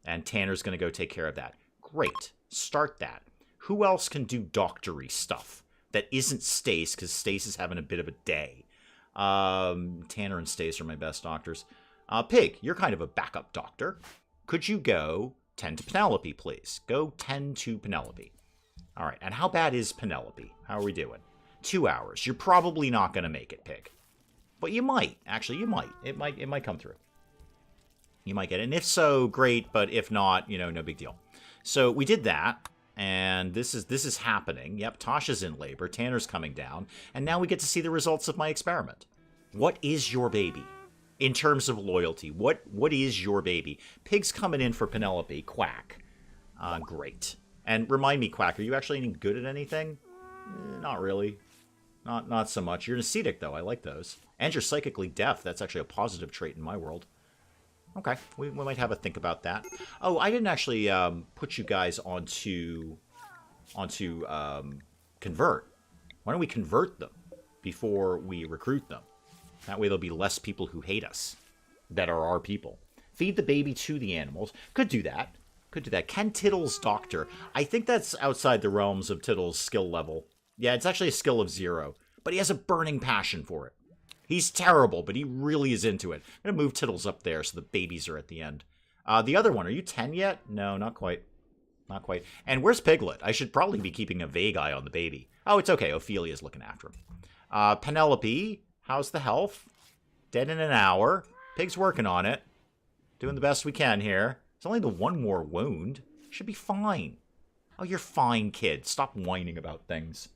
And Tanner's going to go take care of that. Great. Start that. Who else can do doctory stuff that isn't Stace, because Stace is having a bit of a day? Tanner and Stace are my best doctors. Pig, you're kind of a backup doctor. Could you go tend to Penelope, please? Go tend to Penelope. All right, and how bad is Penelope? How are we doing? 2 hours. You're probably not going to make it, Pig. But you might. Actually, you might. It might come through. You might get it. And if so, great. But if not, you know, no big deal. So we did that. And this is happening. Yep, Tasha's in labor. Tanner's coming down. And now we get to see the results of my experiment. What is your baby? In terms of loyalty, what is your baby? Pig's coming in for Penelope. Quack. Great. And remind me, Quack, are you actually any good at anything? Not really. Not so much. You're an ascetic, though. I like those. And you're psychically deaf. That's actually a positive trait in my world. Okay, we might have a think about that. Oh, I didn't actually put you guys onto convert. Why don't we convert them before we recruit them? That way there'll be less people who hate us that are our people. Feed the baby to the animals. Could do that. Could do that. Can Tittles doctor? I think that's outside the realms of Tittles' skill level. Yeah, it's actually a skill of 0. But he has a burning passion for it. He's terrible, but he really is into it. I'm going to move Tittles up there so the babies are at the end. The other one, are you 10 yet? No, not quite. Not quite. And where's Piglet? I should probably be keeping a vague eye on the baby. Oh, it's okay. Ophelia's looking after him. Penelope, how's the health? Dead in an hour. Pig's working on it. Doing the best we can here. It's only the one more wound. Should be fine. Oh, you're fine, kid. Stop whining about things.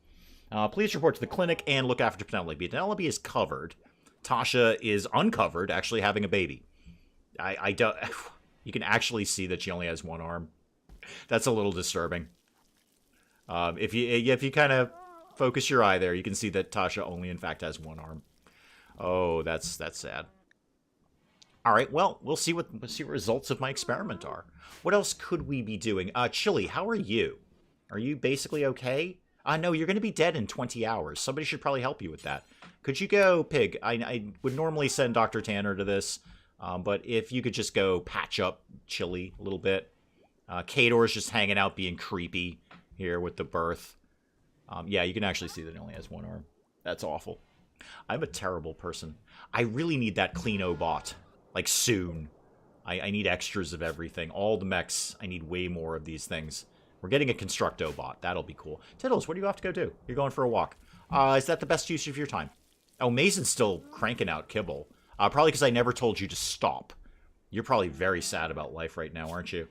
Please report to the clinic and look after Penelope. Penelope is covered. Tasha is uncovered, actually having a baby. I don't... You can actually see that she only has one arm. That's a little disturbing. If you kind of focus your eye there, you can see that Tasha only, in fact, has one arm. Oh, that's sad. All right, well, we'll see what results of my experiment are. What else could we be doing? Chili, how are you? Are you basically okay? No, you're going to be dead in 20 hours. Somebody should probably help you with that. Could you go, Pig? I would normally send Dr. Tanner to this, but if you could just go patch up Chili a little bit. Kador's just hanging out being creepy here with the birth. Yeah, you can actually see that he only has one arm. That's awful. I'm a terrible person. I really need that Cleano bot. Like, soon. I need extras of everything. All the mechs, I need way more of these things. We're getting a Constructo bot. That'll be cool. Tittles, what do you have to go do? You're going for a walk. Is that the best use of your time? Oh, Mason's still cranking out kibble. Probably because I never told you to stop. You're probably very sad about life right now, aren't you?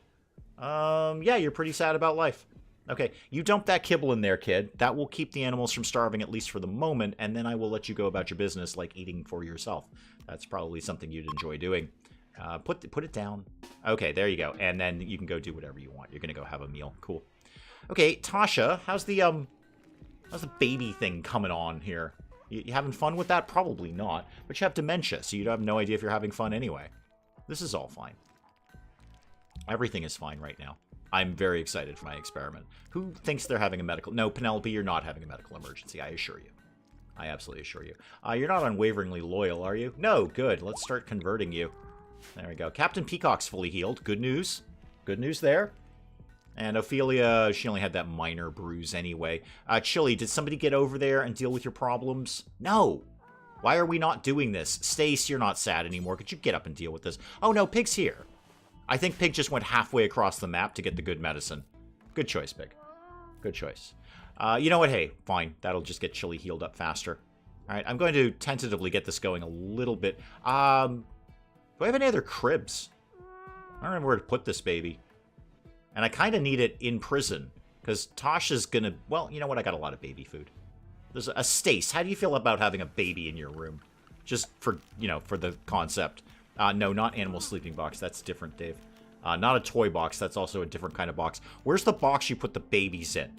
Yeah, you're pretty sad about life. Okay, you dump that kibble in there, kid. That will keep the animals from starving, at least for the moment, and then I will let you go about your business like eating for yourself. That's probably something you'd enjoy doing. Put it down. Okay, there you go. And then you can go do whatever you want. You're gonna go have a meal. Cool. Okay, Tasha, how's the baby thing coming on here? You having fun with that? Probably not. But you have dementia, so you have no idea if you're having fun anyway. This is all fine. Everything is fine right now. I'm very excited for my experiment. Who thinks they're having a medical... No, Penelope, you're not having a medical emergency, I assure you. I absolutely assure you. You're not unwaveringly loyal, are you? No, good. Let's start converting you. There we go. Captain Peacock's fully healed. Good news. Good news there. And Ophelia, she only had that minor bruise anyway. Chili, did somebody get over there and deal with your problems? No. Why are we not doing this? Stace, you're not sad anymore. Could you get up and deal with this? Oh, no, Pig's here. I think Pig just went halfway across the map to get the good medicine. Good choice, Pig. Good choice. You know what? Hey, fine. That'll just get Chili healed up faster. All right, I'm going to tentatively get this going a little bit. Do I have any other cribs? I don't know where to put this baby. And I kind of need it in prison. Because Tasha's going to... Well, you know what? I got a lot of baby food. There's a Stace. How do you feel about having a baby in your room? Just for, you know, for the concept. No, not animal sleeping box. That's different, Dave. Not a toy box. That's also a different kind of box. Where's the box you put the babies in?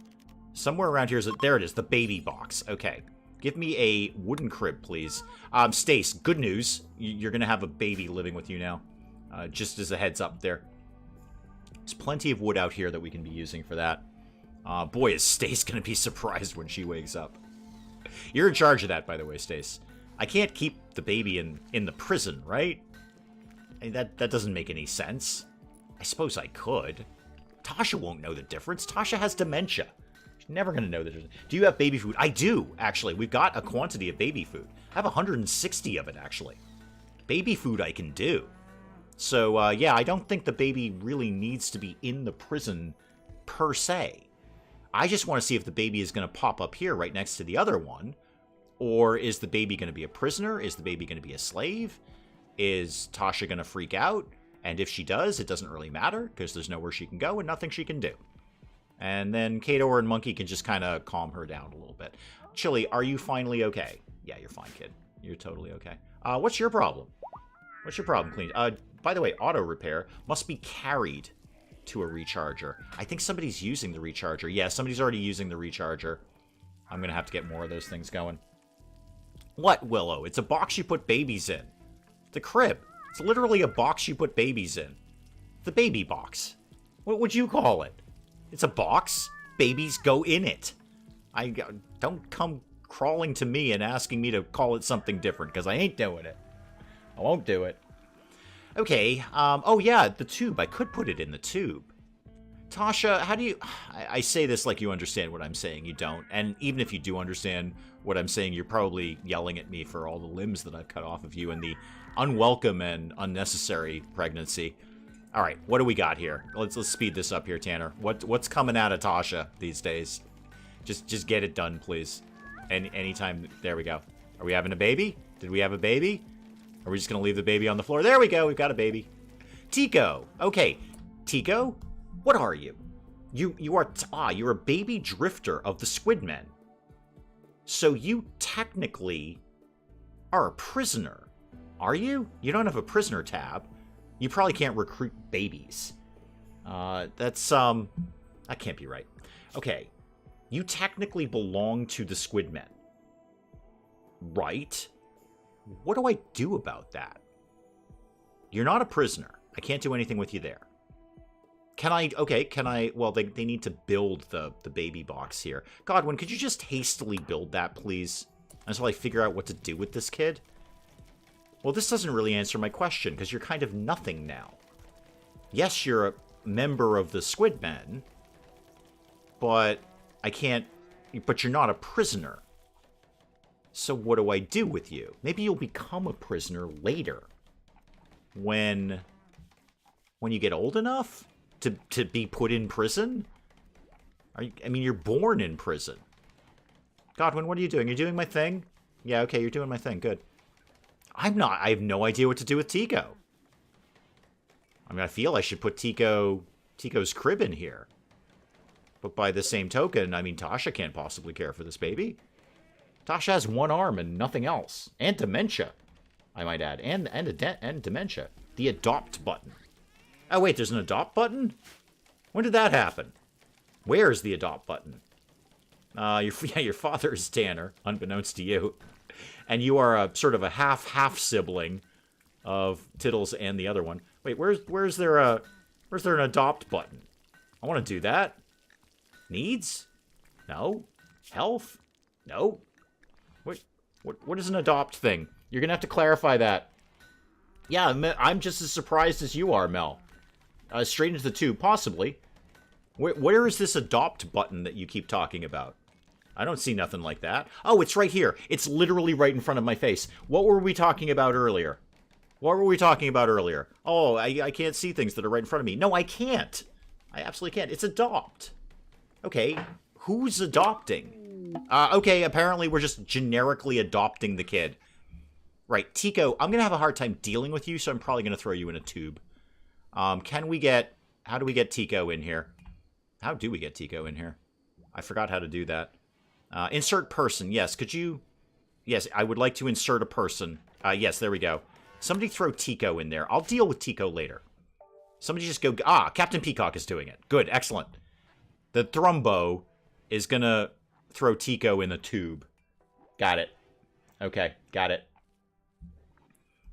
Somewhere around here is it? There it is. The baby box. Okay. Give me a wooden crib, please. Stace, good news. You're going to have a baby living with you now. Just as a heads up there. There's plenty of wood out here that we can be using for that. Boy, is Stace going to be surprised when she wakes up. You're in charge of that, by the way, Stace. I can't keep the baby in the prison, right? I mean, that doesn't make any sense. I suppose I could. Tasha won't know the difference. Tasha has dementia. Never going to know the difference. Do you have baby food? I do, actually. We've got a quantity of baby food. I have 160 of it, actually. Baby food I can do. So, yeah, I don't think the baby really needs to be in the prison per se. I just want to see if the baby is going to pop up here right next to the other one. Or is the baby going to be a prisoner? Is the baby going to be a slave? Is Tasha going to freak out? And if she does, it doesn't really matter, because there's nowhere she can go and nothing she can do. And then Kato and Monkey can just kind of calm her down a little bit. Chili, are you finally okay? Yeah, you're fine, kid. You're totally okay. What's your problem? What's your problem, Clean? By the way, auto repair must be carried to a recharger. I think somebody's using the recharger. Yeah, somebody's already using the recharger. I'm going to have to get more of those things going. What, Willow? It's a box you put babies in. The crib. It's literally a box you put babies in. The baby box. What would you call it? It's a box. Babies go in it. Don't come crawling to me and asking me to call it something different, because I ain't doing it. I won't do it. Okay, oh yeah, the tube. I could put it in the tube. Tasha, how do you... I say this like you understand what I'm saying. You don't. And even if you do understand what I'm saying, you're probably yelling at me for all the limbs that I've cut off of you and the unwelcome and unnecessary pregnancy. All right, what do we got here? Let's speed this up here, Tanner. What's coming out of Tasha these days? Just get it done, please. Anytime. There we go. Are we having a baby? Did we have a baby? Are we just going to leave the baby on the floor? There we go. We've got a baby. Tico. Okay. Tico, what are you? You're a baby drifter of the Squidmen. So you technically are a prisoner. Are you? You don't have a prisoner tab. You probably can't recruit babies. That can't be right. Okay. You technically belong to the Squidmen. Right? What do I do about that? You're not a prisoner. I can't do anything with you there. Well, they need to build the baby box here. Godwin, could you just hastily build that, please? Until I figure out what to do with this kid? Well, this doesn't really answer my question, because you're kind of nothing now. Yes, you're a member of the Squidmen, but but you're not a prisoner. So what do I do with you? Maybe you'll become a prisoner later. When you get old enough to be put in prison? You're born in prison. Godwin, what are you doing? You're doing my thing? Yeah, okay, you're doing my thing. Good. I'm not. I have no idea what to do with Tico. I feel I should put Tico's crib in here. But by the same token, Tasha can't possibly care for this baby. Tasha has one arm and nothing else. And dementia, I might add. And dementia. The adopt button. Oh, wait, there's an adopt button? When did that happen? Where's the adopt button? Your father is Tanner, unbeknownst to you. And you are a sort of a half sibling of Tittles and the other one. Wait, where's there an adopt button? I want to do that. Needs? No. Health? No. What is an adopt thing? You're gonna have to clarify that. Yeah, I'm just as surprised as you are, Mel. Straight into the tube, possibly. Where is this adopt button that you keep talking about? I don't see nothing like that. Oh, it's right here. It's literally right in front of my face. What were we talking about earlier? Oh, I can't see things that are right in front of me. No, I can't. I absolutely can't. It's adopt. Okay, who's adopting? Okay, apparently we're just generically adopting the kid. Right, Tico, I'm going to have a hard time dealing with you, so I'm probably going to throw you in a tube. How do we get Tico in here? How do we get Tico in here? I forgot how to do that. Insert person, yes, could you... Yes, I would like to insert a person. Yes, there we go. Somebody throw Tico in there. I'll deal with Tico later. Somebody just go... Captain Peacock is doing it. Good, excellent. The Thrumbo is going to throw Tico in the tube. Got it. Okay, got it.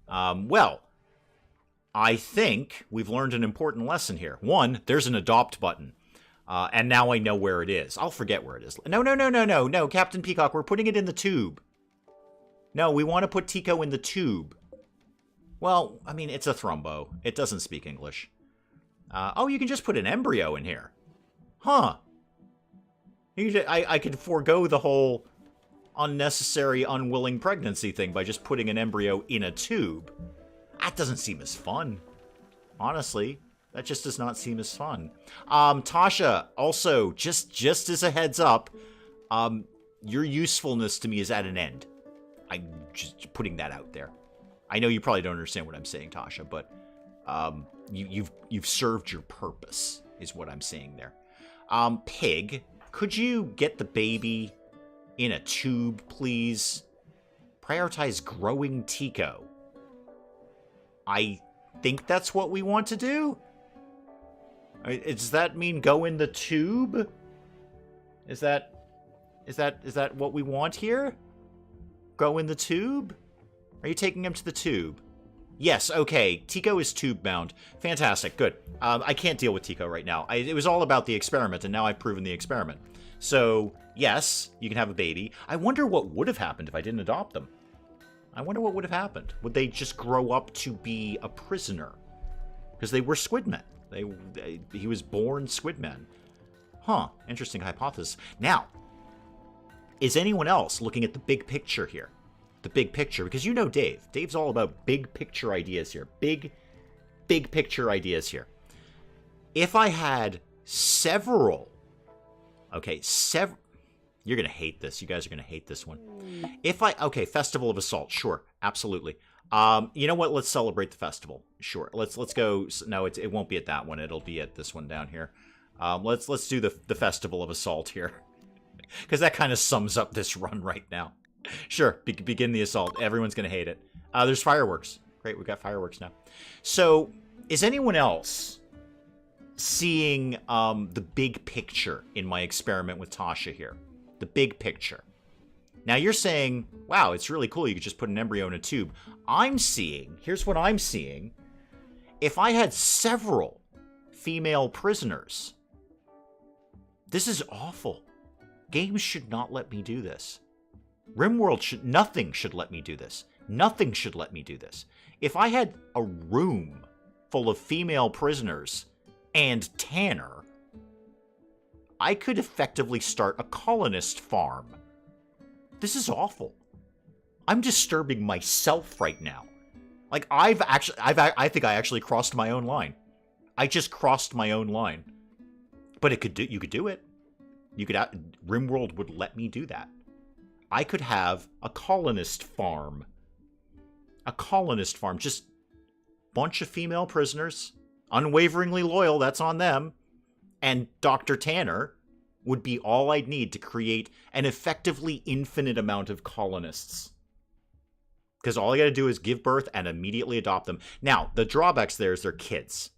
Well, I think we've learned an important lesson here. One, there's an adopt button. And now I know where it is. I'll forget where it is. No, Captain Peacock, we're putting it in the tube. No, we want to put Tico in the tube. Well, it's a Thrumbo. It doesn't speak English. Oh, you can just put an embryo in here. Huh. I could forego the whole unnecessary, unwilling pregnancy thing by just putting an embryo in a tube. That doesn't seem as fun. Honestly, that just does not seem as fun. Tasha, also, just as a heads up, your usefulness to me is at an end. I'm just putting that out there. I know you probably don't understand what I'm saying, Tasha, but you've served your purpose, is what I'm saying there. Pig, could you get the baby in a tube, please? Prioritize growing Tico. I think that's what we want to do. Does that mean go in the tube? Is that what we want here? Go in the tube? Are you taking him to the tube? Yes, okay. Tico is tube bound. Fantastic, good. I can't deal with Tico right now. It was all about the experiment, and now I've proven the experiment. So, yes, you can have a baby. I wonder what would have happened if I didn't adopt them. I wonder what would have happened. Would they just grow up to be a prisoner? Because they were squidmen. He was born squidmen. Huh, interesting hypothesis. Now, is anyone else looking at the big picture here? The big picture, because you know Dave. Dave's all about big picture ideas here. Big picture ideas here. If I had several... Okay, you're going to hate this. You guys are going to hate this one. Okay, Festival of Assault. Sure, absolutely. You know what? Let's celebrate the festival. Sure. Let's go. No, it won't be at that one. It'll be at this one down here. Let's do the Festival of Assault here. Because that kind of sums up this run right now. Sure, begin the assault. Everyone's going to hate it. There's fireworks. Great, we've got fireworks now. So, is anyone else seeing the big picture in my experiment with Tasha here? The big picture. Now you're saying, wow, it's really cool. You could just put an embryo in a tube. Here's what I'm seeing. If I had several female prisoners, this is awful. Games should not let me do this. RimWorld nothing should let me do this. Nothing should let me do this. If I had a room full of female prisoners and Tanner, I could effectively start a colonist farm. This is awful. I'm disturbing myself right now. Like, I think I actually crossed my own line. I just crossed my own line. But you could do it. RimWorld would let me do that. I could have a colonist farm. A colonist farm. Just bunch of female prisoners. Unwaveringly loyal, that's on them. And Dr. Tanner would be all I'd need to create an effectively infinite amount of colonists. Because all I gotta do is give birth and immediately adopt them. Now, the drawbacks there is they're kids.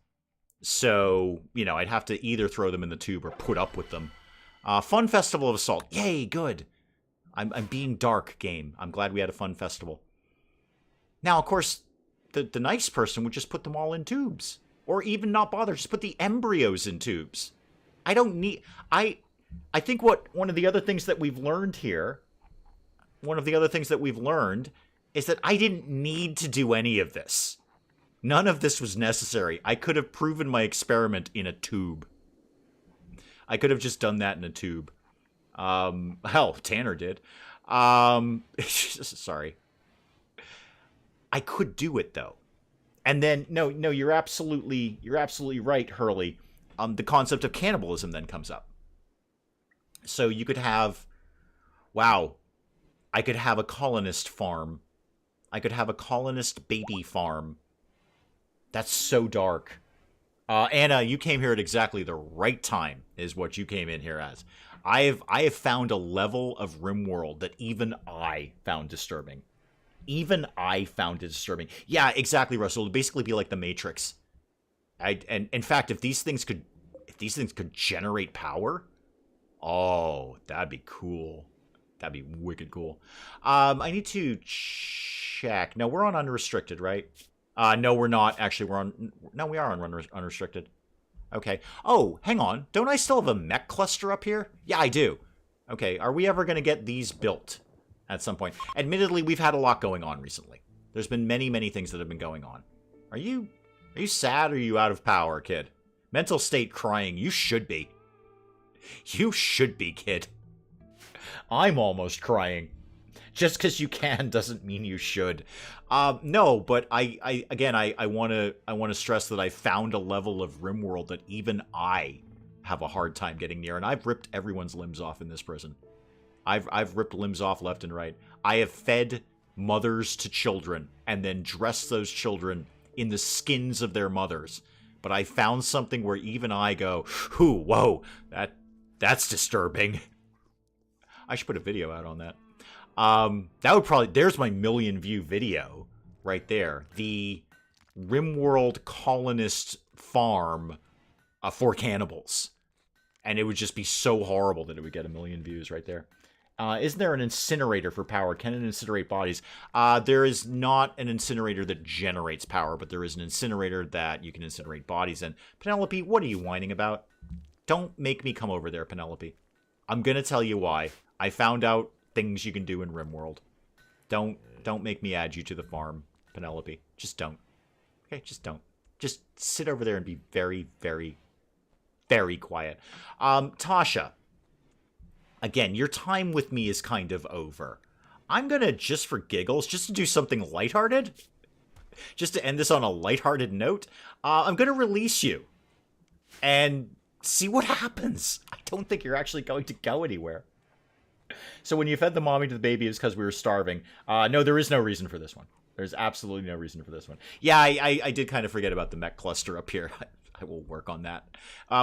So, I'd have to either throw them in the tube or put up with them. Fun Festival of Assault. Yay, good. I'm being dark, game. I'm glad we had a fun festival. Now, of course, the nice person would just put them all in tubes. Or even not bother. Just put the embryos in tubes. I don't need... I think one of the other things that we've learned here... One of the other things that we've learned is that I didn't need to do any of this. None of this was necessary. I could have proven my experiment in a tube. I could have just done that in a tube. Hell, Tanner did. Sorry. I could do it, though. And then, no, you're absolutely right, Hurley. The concept of cannibalism then comes up. So you could have... Wow. I could have a colonist farm. I could have a colonist baby farm. That's so dark. Anna, you came here at exactly the right time, is what you came in here as. I have found a level of RimWorld that even I found disturbing. Even I found it disturbing. Yeah, exactly, Russell. It'll basically be like the Matrix. And in fact, if these things could generate power, oh, that'd be cool. That'd be wicked cool. I need to check. No, we're on unrestricted, right? No, we're not. Actually, we are on unrestricted. Okay. Oh, hang on. Don't I still have a mech cluster up here? Yeah, I do. Okay, are we ever going to get these built at some point? Admittedly, we've had a lot going on recently. There's been many, many things that have been going on. Are you sad or are you out of power, kid? Mental state crying. You should be. You should be, kid. I'm almost crying. Just because you can doesn't mean you should. No, but I want to stress that I found a level of RimWorld that even I have a hard time getting near, and I've ripped everyone's limbs off in this prison. I've ripped limbs off left and right. I have fed mothers to children and then dressed those children in the skins of their mothers. But I found something where even I go, whoa, that's disturbing. I should put a video out on that. That would probably, there's my 1,000,000 view video right there. The RimWorld Colonist farm for cannibals. And it would just be so horrible that it would get 1,000,000 views right there. Isn't there an incinerator for power? Can it incinerate bodies? There is not an incinerator that generates power, but there is an incinerator that you can incinerate bodies in. Penelope, what are you whining about? Don't make me come over there, Penelope. I'm going to tell you why. I found out things you can do in RimWorld. Don't make me add you to the farm, Penelope. Just don't. Okay, just don't. Just sit over there and be very, very, very quiet. Tasha. Again, your time with me is kind of over. I'm going to, just for giggles, just to do something lighthearted, just to end this on a lighthearted note, I'm going to release you and see what happens. I don't think you're actually going to go anywhere. So when you fed the mommy to the baby, it's because we were starving. No, there is no reason for this one. There's absolutely no reason for this one. Yeah, I did kind of forget about the mech cluster up here. I will work on that.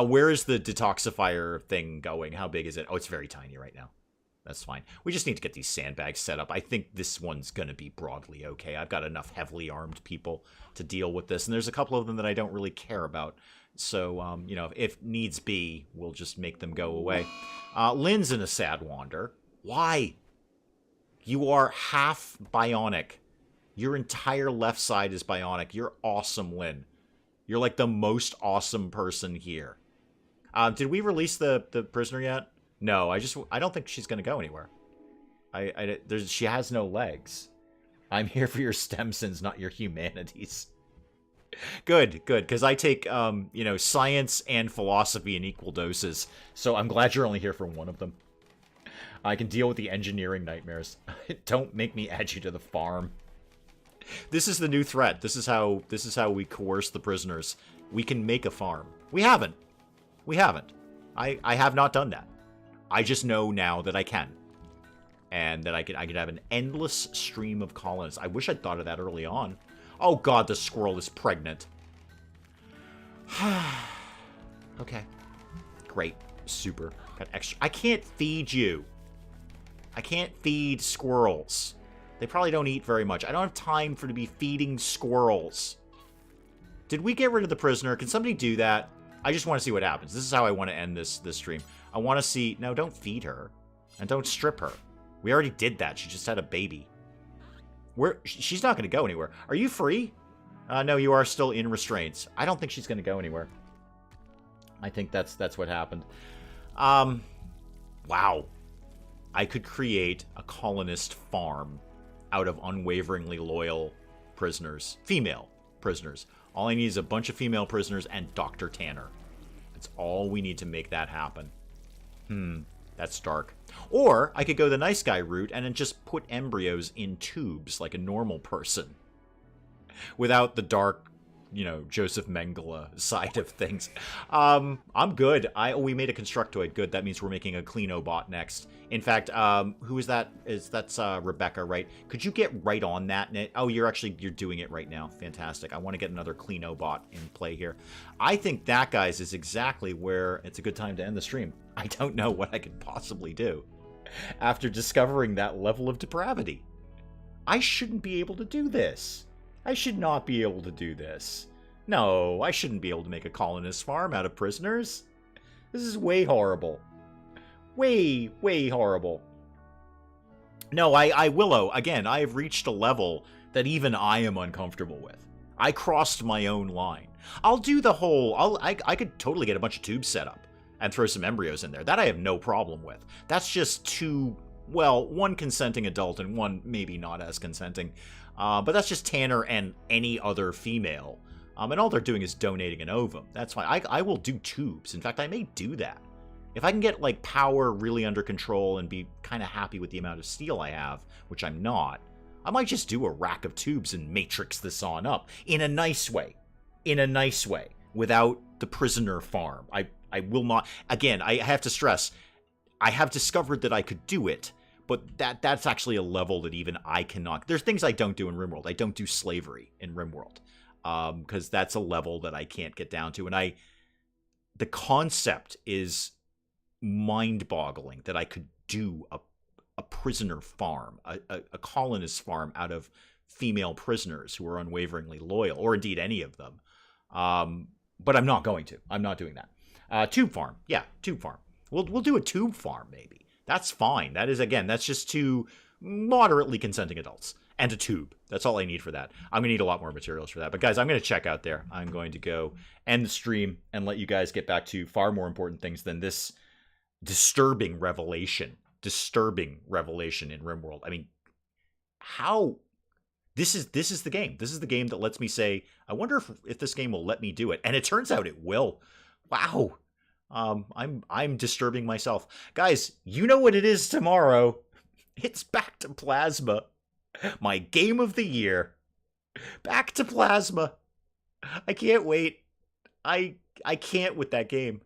Where is the detoxifier thing going? How big is it? Oh, it's very tiny right now. That's fine. We just need to get these sandbags set up. I think this one's going to be broadly okay. I've got enough heavily armed people to deal with this. And there's a couple of them that I don't really care about. So, you know, if needs be, we'll just make them go away. Lynn's in a sad wander. Why? You are half bionic. Your entire left side is bionic. You're awesome, Lynn. You're like the most awesome person here. Did we release the prisoner yet? No, I don't think she's going to go anywhere. She has no legs. I'm here for your STEM sins, not your humanities. Good, because I take, you know, science and philosophy in equal doses. So I'm glad you're only here for one of them. I can deal with the engineering nightmares. Don't make me add you to the farm. This is the new threat. This is how we coerce the prisoners. We can make a farm. We haven't. I have not done that. I just know now that I can. And that I could have an endless stream of colonists. I wish I'd thought of that early on. Oh god, the squirrel is pregnant. Okay. Great. Super. Got extra. I can't feed you. I can't feed squirrels. They probably don't eat very much. I don't have time to be feeding squirrels. Did we get rid of the prisoner? Can somebody do that? I just want to see what happens. This is how I want to end this stream. I want to see... No, don't feed her. And don't strip her. We already did that. She just had a baby. She's not going to go anywhere. Are you free? No, you are still in restraints. I don't think she's going to go anywhere. I think that's what happened. Wow. I could create a colonist farm out of unwaveringly loyal prisoners. Female prisoners. All I need is a bunch of female prisoners and Dr. Tanner. That's all we need to make that happen. That's dark. Or I could go the nice guy route and then just put embryos in tubes like a normal person. Without the dark, you know, Joseph Mengele side of things. I'm good. We made a Constructoid. Good. That means we're making a Cleanobot next. In fact, who is that? That's Rebecca, right? Could you get right on that? Oh, you're doing it right now. Fantastic. I want to get another Cleanobot in play here. I think that, guys, is exactly where it's a good time to end the stream. I don't know what I could possibly do after discovering that level of depravity. I shouldn't be able to do this. I should not be able to do this. No, I shouldn't be able to make a colonist farm out of prisoners. This is way horrible. Way, way horrible. No, Willow, again, I have reached a level that even I am uncomfortable with. I crossed my own line. I'll do the whole... I could totally get a bunch of tubes set up and throw some embryos in there. That I have no problem with. That's just two... Well, one consenting adult and one maybe not as consenting. But that's just Tanner and any other female. And all they're doing is donating an ovum. That's fine. I will do tubes. In fact, I may do that. If I can get like power really under control and be kind of happy with the amount of steel I have, which I'm not, I might just do a rack of tubes and matrix this on up in a nice way. In a nice way, without the prisoner farm. I will not. Again, I have to stress, I have discovered that I could do it, but that's actually a level that even I cannot. There's things I don't do in RimWorld. I don't do slavery in RimWorld, because that's a level that I can't get down to. And the concept is mind-boggling that I could do a prisoner farm, a colonist farm out of female prisoners who are unwaveringly loyal, or indeed any of them. But I'm not going to. I'm not doing that. Tube farm. Yeah, tube farm. We'll do a tube farm, maybe. That's fine. That is, again, that's just two moderately consenting adults. And a tube. That's all I need for that. I'm going to need a lot more materials for that. But guys, I'm going to check out there. I'm going to go end the stream and let you guys get back to far more important things than this disturbing revelation. Disturbing revelation in RimWorld. I mean, how... This is the game. This is the game that lets me say, I wonder if this game will let me do it. And it turns out it will. Wow. I'm disturbing myself. Guys, you know what it is tomorrow. It's back to Plasma. My game of the year. Back to Plasma. I can't wait. I can't with that game.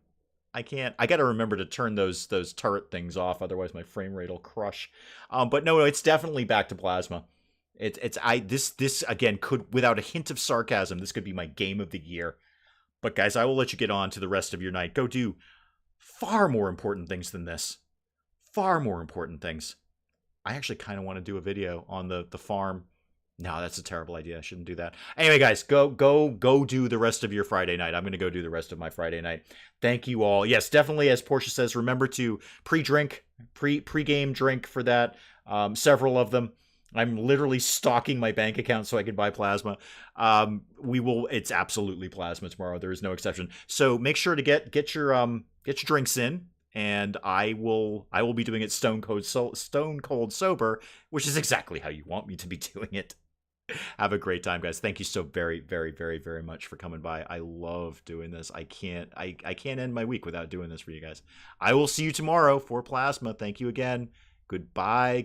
I can't. I got to remember to turn those turret things off, otherwise my frame rate will crush. But no, it's definitely back to Plasma. This again could, without a hint of sarcasm, this could be my game of the year. But guys, I will let you get on to the rest of your night. Go do far more important things than this. Far more important things. I actually kind of want to do a video on the farm. No, that's a terrible idea. I shouldn't do that. Anyway, guys, go do the rest of your Friday night. I'm going to go do the rest of my Friday night. Thank you all. Yes, definitely, as Portia says, remember to pre-game drink for that. Several of them. I'm literally stocking my bank account so I can buy plasma. It's absolutely plasma tomorrow. There is no exception. So make sure to get your drinks in, and I will be doing it stone cold sober, which is exactly how you want me to be doing it. Have a great time, guys. Thank you so very, very, very, very much for coming by. I love doing this. I can't end my week without doing this for you guys. I will see you tomorrow for plasma. Thank you again. Goodbye.